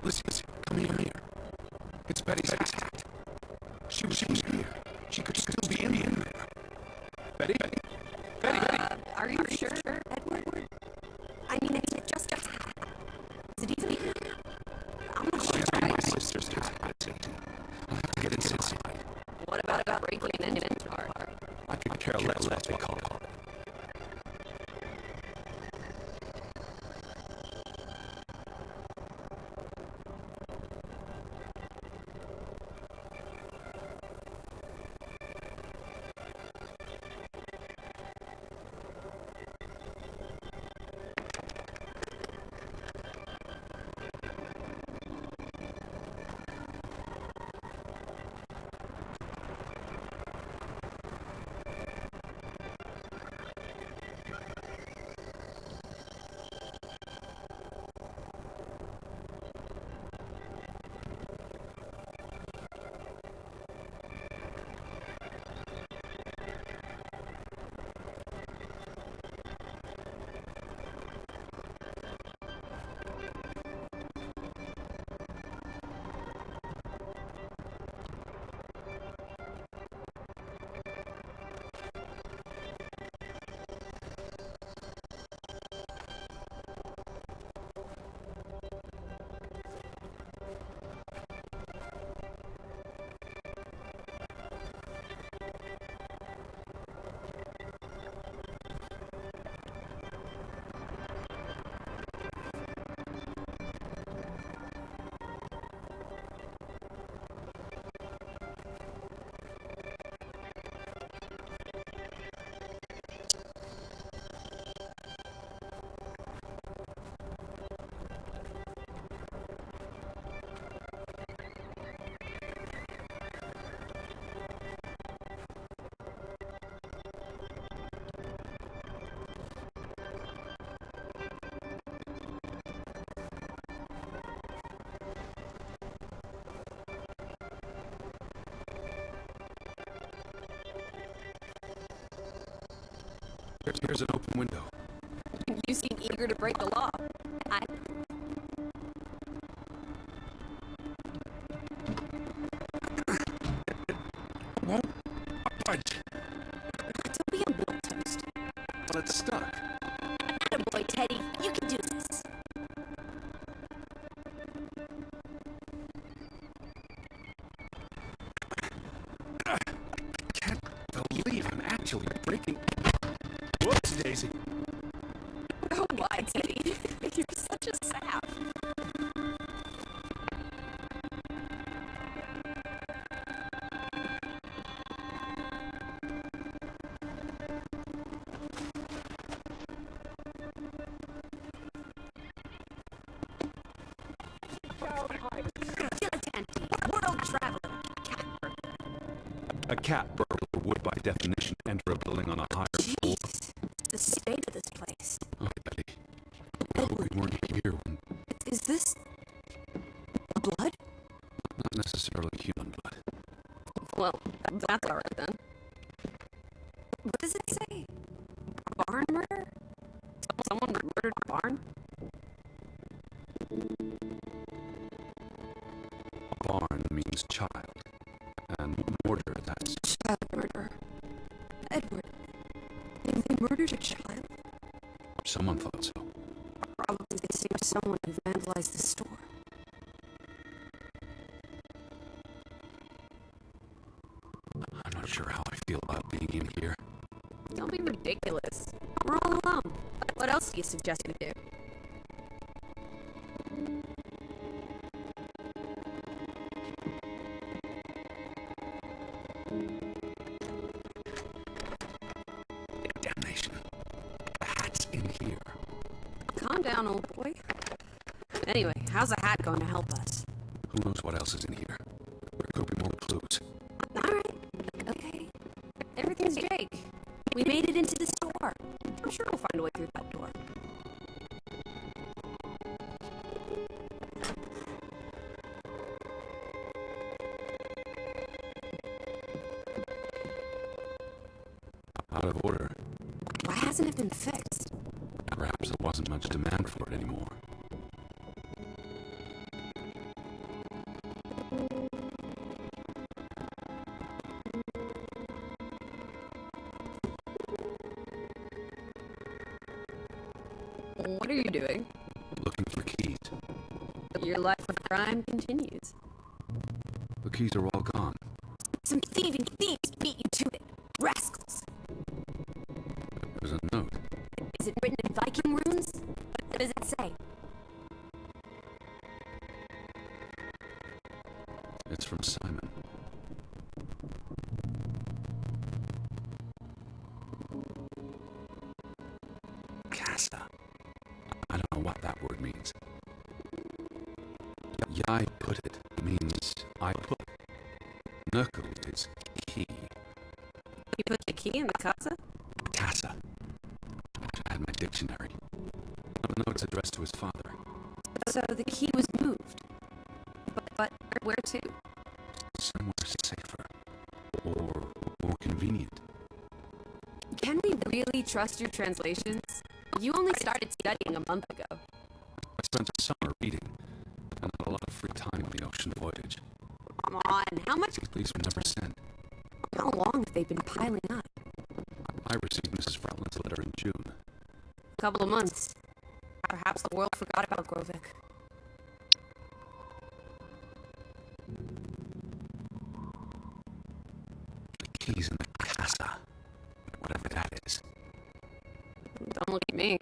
Listen, come here. It's Betty's hat. She was here. She could still be in there. Are you sure, Edward? I mean, it just got happened. Is it easy? I'm not sure. My sister's attitude. I'll have to get inside. What about breaking an engine apart? I could care less what they call it. Here's an open window. You seem eager to break the law. Won't budge. Don't be a milquetoast. Well, it's stuck. Attaboy, Teddy. You can do this. I can't believe I'm actually breaking. Whoops, Daisy. Oh, why, Teddy? You're such a sap. Dilettante, world traveler, cat burglar. A cat burglar would, by definition, enter a building on a higher floor. Jeez, the state of this place. Oh, Betty. No, we weren't here when. Is this blood? Not necessarily human blood. Well, that's all right then. What does it say? Barn murder? Someone murdered a barn? Barn means child. And mortar, that's. Child murder. Edward, they murdered a child? Someone thought so. Probably the same someone who vandalized the store. I'm not sure how I feel about being in here. Don't be ridiculous. We're all alone. What else do you suggest we do? Damnation. The hat's in here. Calm down, old boy. Anyway, how's a hat going to help us? Who knows what else is in here? There could be more clues. Alright, okay. Everything's Jake. We made it into the store. I'm sure we'll find a way through that door. Out of order. Why hasn't it been fixed? Perhaps there wasn't much demand for it anymore. What are you doing? Looking for keys. Your life of crime continues. The keys are all gone. Some thieving thieves beat you to it. Rascals. There's a note. Is it written in Viking runes? What does it say? It's from Simon. Casa. I don't know what that word means. Yai put it means I put. Nurkle is key. You put the key in the casa? Casa. I had my dictionary. No, it's addressed to his father. So the key was moved. But where to? Somewhere safer. Or more convenient. Can we really trust your translations? You only started studying a month ago. I spent a summer reading, and had a lot of free time on the ocean voyage. Come on, how much? These were never sent. How long have they been piling up? I received Mrs. Fretland's letter in June. A couple of months. Perhaps the world forgot about Grovik. The keys in the casa. Whatever that is. Don't look at me.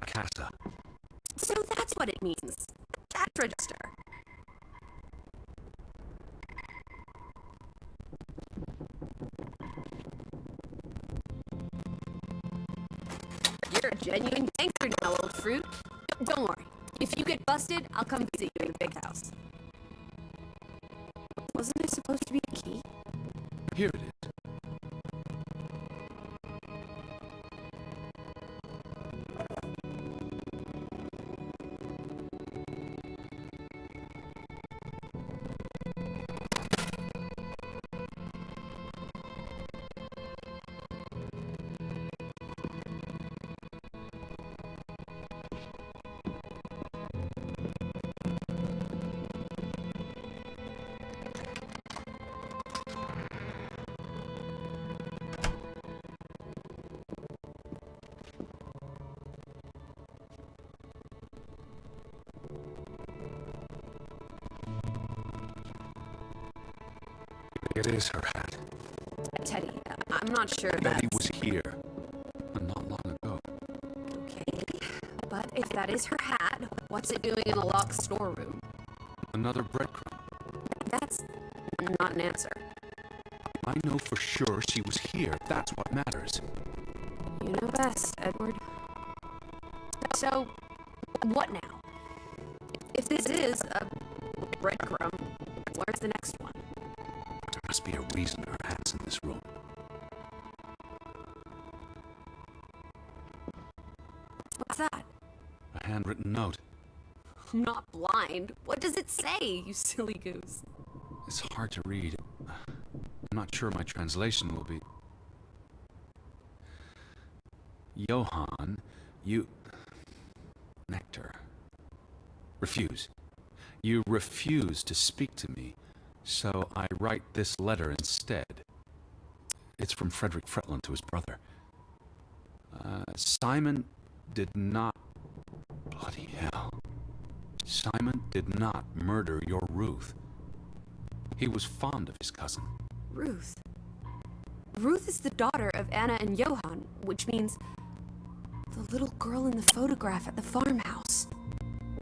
Casa. So that's what it means. Cash register. You're a genuine gangster now, old fruit. Don't worry. If you get busted, I'll come visit you in the big house. Wasn't there supposed to be a key? Here it is. It is her hat. Teddy, I'm not sure Betty that's... was here. Not long ago. Okay, but if that is her hat, what's it doing in the locked storeroom? Another breadcrumb. That's not an answer. I know for sure she was here. That's what matters. You know best, Edward. So, what now? If this is a breadcrumb, where's the next one? There must be a reason her hat's in this room. What's that? A handwritten note. I'm not blind. What does it say, you silly goose? It's hard to read. I'm not sure my translation will be... Johann, you... Nectar. Refuse. You refuse to speak to me, so I write this letter instead. It's from Frederick Fretland to his brother. Simon did not... Bloody hell. Simon did not murder your Ruth. He was fond of his cousin. Ruth. Ruth is the daughter of Anna and Johann, which means the little girl in the photograph at the farmhouse.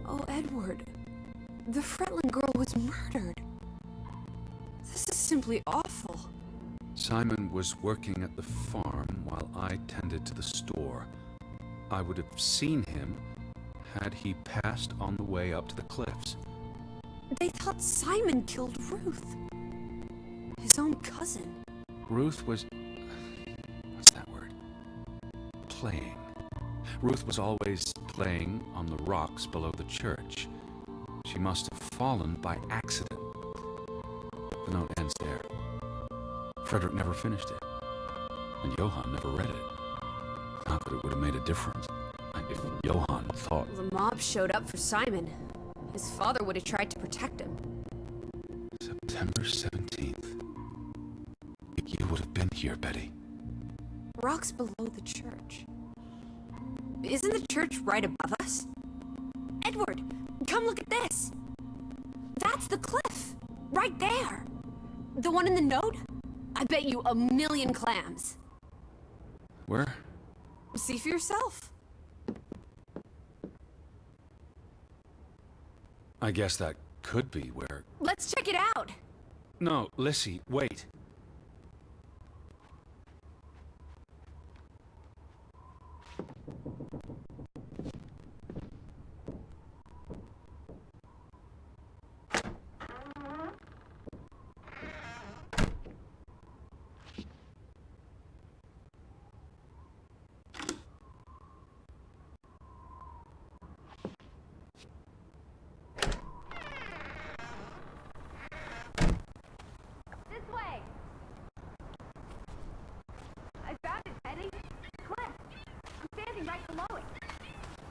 Oh, Edward. The Fretland girl was murdered. This is simply awful. Simon was working at the farm while I tended to the store. I would have seen him had he passed on the way up to the cliffs. They thought Simon killed Ruth. His own cousin. Ruth was... What's that word? Playing. Ruth was always playing on the rocks below the church. She must have fallen by accident. The note ends there. Frederick never finished it. And Johann never read it. Not that it would have made a difference. If Johann thought... The mob showed up for Simon. His father would have tried to protect him. September 17th. You would have been here, Betty. Rock's below the church. Isn't the church right above us? Edward, come look at this. That's the cliff. Right there. The one in the note? I bet you 1,000,000 clams. Where? See for yourself. I guess that could be where... Let's check it out. No, Lissy, wait.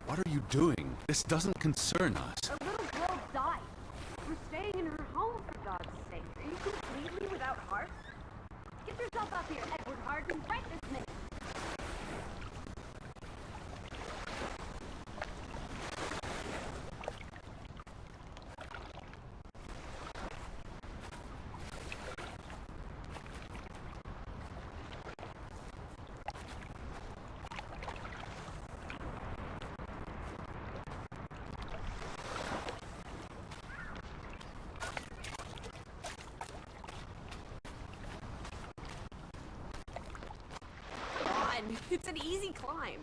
What are you doing? This doesn't concern us. A little girl died. We're staying in her home, for God's sake. Are you completely without heart? Get yourself up here, Edward Hardin, right this minute. It's an easy climb.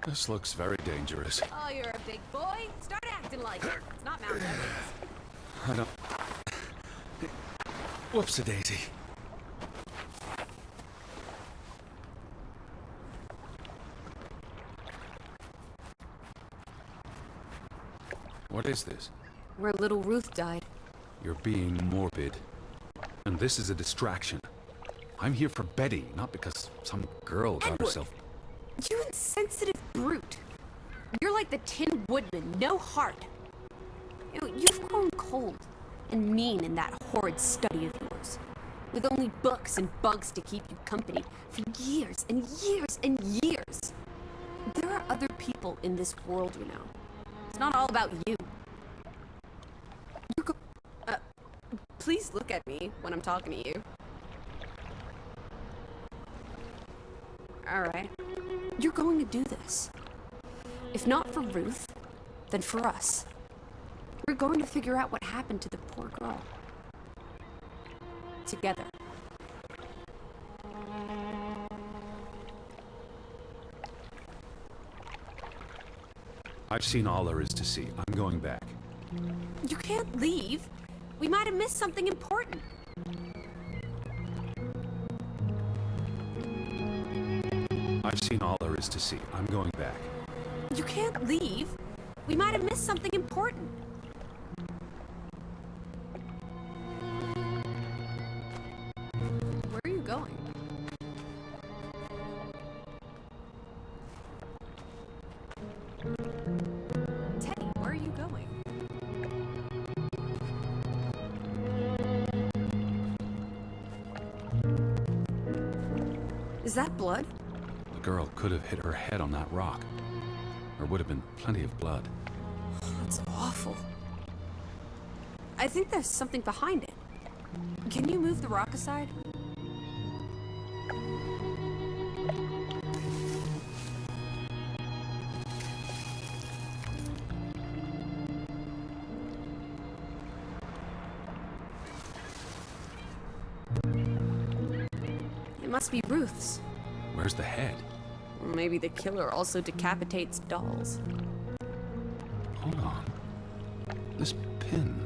This looks very dangerous. Oh, you're a big boy. Start acting like it. It's not Mount Everest. I don't... Whoops-a-daisy. What is this? Where little Ruth died. You're being morbid. And this is a distraction. I'm here for Betty, not because some girl got Edward, herself... You insensitive brute. You're like the Tin Woodman, no heart. You've grown cold and mean in that horrid study of yours, with only books and bugs to keep you company for years and years and years. There are other people in this world, you know. It's not all about you. Please look at me when I'm talking to you. Alright. You're going to do this. If not for Ruth, then for us. We're going to figure out what happened to the poor girl. Together. I've seen all there is to see. I'm going back. You can't leave. We might have missed something important. I've seen all there is to see. I'm going back. You can't leave. We might have missed something important. Where are you going? Teddy, where are you going? Is that blood? The girl could have hit her head on that rock. There would have been plenty of blood. That's awful. I think there's something behind it. Can you move the rock aside? It must be Ruth's. Where's the head? Maybe the killer also decapitates dolls. Hold on. This pin.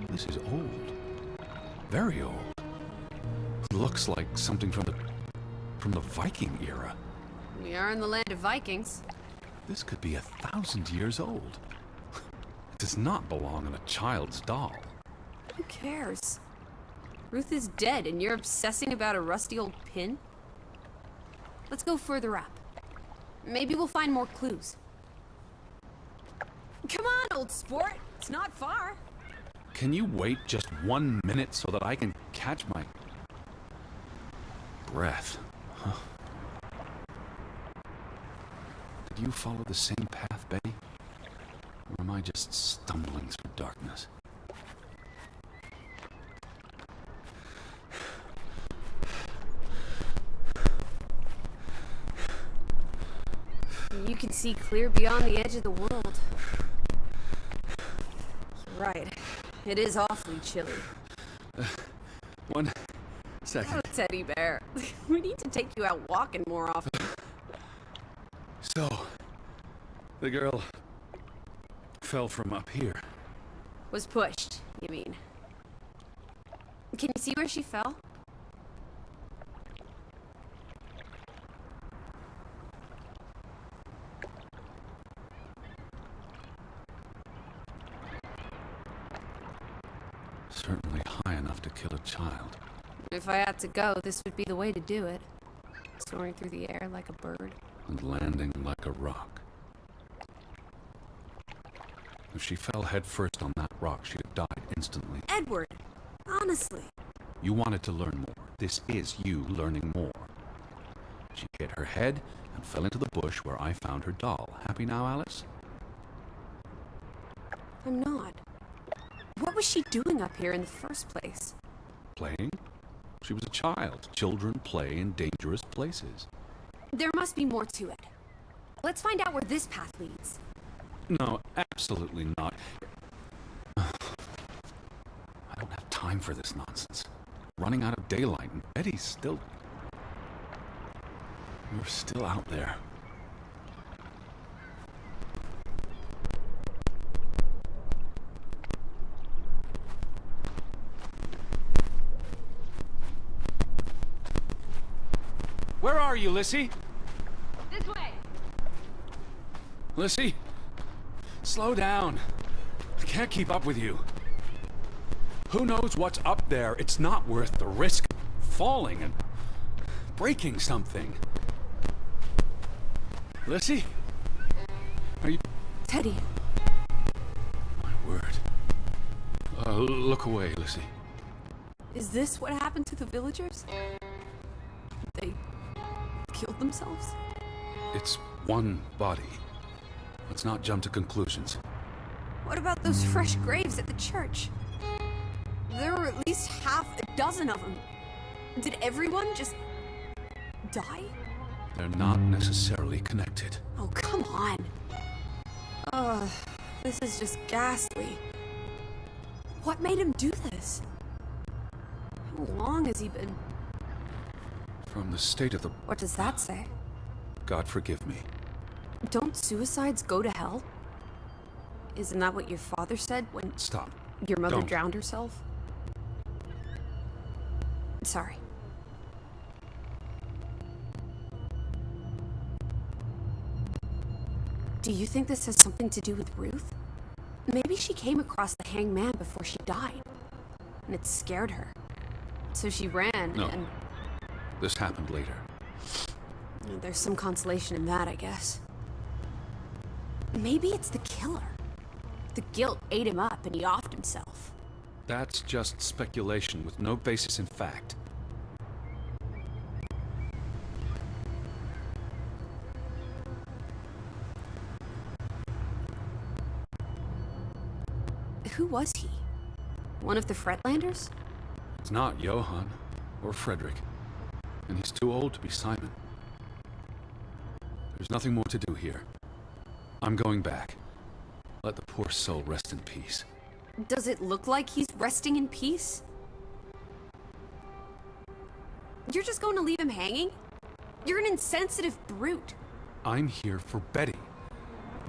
This is old. Very old. It looks like something from the Viking era. We are in the land of Vikings. This could be 1,000 years old. It does not belong in a child's doll. Who cares? Ruth is dead and you're obsessing about a rusty old pin? Let's go further up. Maybe we'll find more clues. Come on, old sport. It's not far. Can you wait just 1 minute so that I can catch my breath? Huh. Did you follow the same path, Betty? Or am I just stumbling through darkness? You can see clear beyond the edge of the world. Right. It is awfully chilly. 1 second. Oh, teddy bear. We need to take you out walking more often. So, the girl fell from up here. Was pushed, you mean? Can you see where she fell? Certainly high enough to kill a child. If I had to go, this would be the way to do it. Soaring through the air like a bird. And landing like a rock. If she fell headfirst on that rock, she'd have died instantly. Edward! Honestly. You wanted to learn more. This is you learning more. She hit her head and fell into the bush where I found her doll. Happy now, Alice? I'm not. What was she doing up here in the first place? Playing? She was a child. Children play in dangerous places. There must be more to it. Let's find out where this path leads. No, absolutely not. I don't have time for this nonsense. Running out of daylight, and Betty's still... You're still out there. Where are you, Lissy? This way! Lissy? Slow down. I can't keep up with you. Who knows what's up there? It's not worth the risk of falling and breaking something. Lissy? Are you... Teddy. My word. Look away, Lissy. Is this what happened to the villagers? They killed themselves? It's one body. Let's not jump to conclusions. What about those fresh graves at the church? There were at least half a dozen of them. Did everyone just die? They're not necessarily connected. Oh, come on. Ugh, this is just ghastly. What made him do this? How long has he been... From the state of the... What does that say? God forgive me. Don't suicides go to hell? Isn't that what your father said when Stop. your mother Don't. drowned herself? Sorry. Do you think this has something to do with Ruth? Maybe she came across the hanged man before she died, and it scared her. So she ran, No. and This happened later. there's some consolation in that, I guess. Maybe it's the killer. The guilt ate him up and he offed himself. That's just speculation with no basis in fact. Who was he? One of the Fretlanders? It's not Johann or Frederick, and he's too old to be Simon. There's nothing more to do here. I'm going back. Let the poor soul rest in peace. Does it look like he's resting in peace? You're just going to leave him hanging? You're an insensitive brute. I'm here for Betty.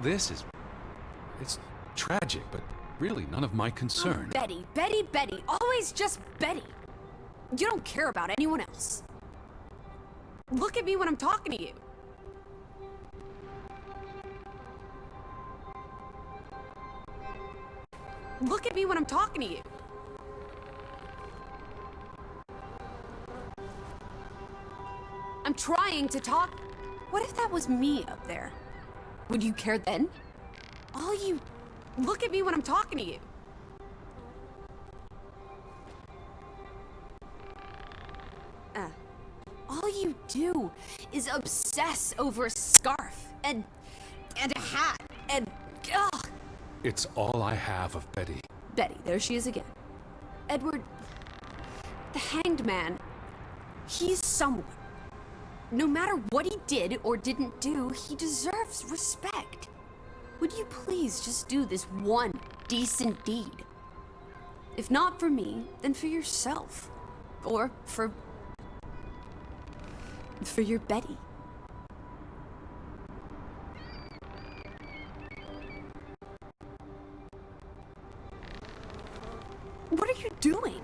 It's tragic, but really none of my concern. Oh, Betty, Betty, Betty. Always just Betty. You don't care about anyone else. Look at me when I'm talking to you. Look at me when I'm talking to you. I'm trying to talk. What if that was me up there? Would you care then? Look at me when I'm talking to you. All you do is obsess over a scarf and a hat and ugh. It's all I have of Betty. Betty, there she is again. Edward, the hanged man, he's someone. No matter what he did or didn't do, he deserves respect. Would you please just do this one decent deed? If not for me, then for yourself. Or for your Betty. What are you doing?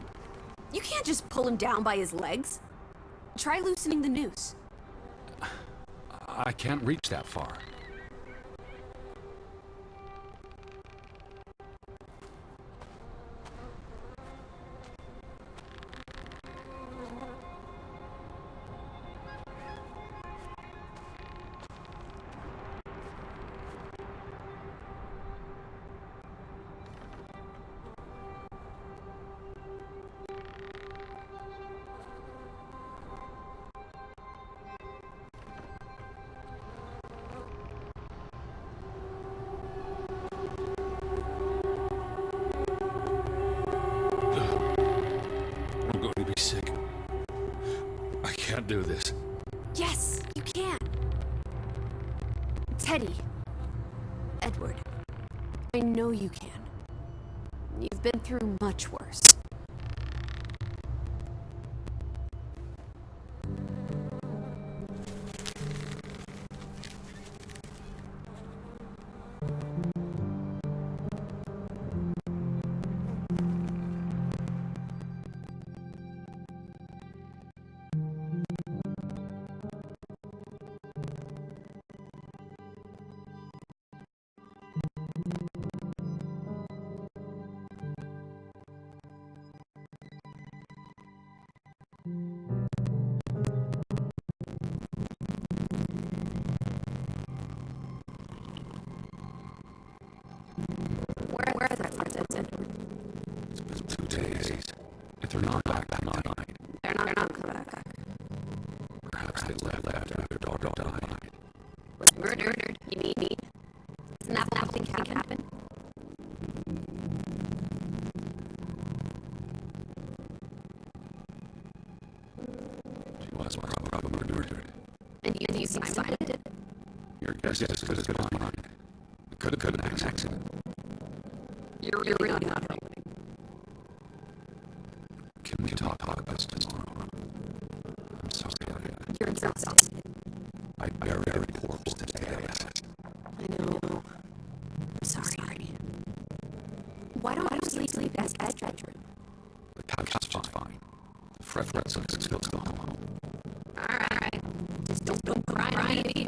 You can't just pull him down by his legs. Try loosening the noose. I can't reach that far. I'm going to be sick. I can't do this. Yes, you can. Teddy. Edward. I know you can. You've been through much worse. Where are the parts, Edward? It's been 2 days. If they're not back tonight, They're not coming back. perhaps they left after their daughter died. Was murdered, you mean? Isn't that what you think happened? She was probably murdered. And you decided it? Your guess is as good as mine. It could have been an accident. You're really not helping. Can we talk about this tomorrow? I'm sorry. You're exhausted. I buried her corpse today. I know. I'm sorry. Why don't you sleep in the bedroom? The couch is fine. The frets can still go home. Alright. Just don't cry on me.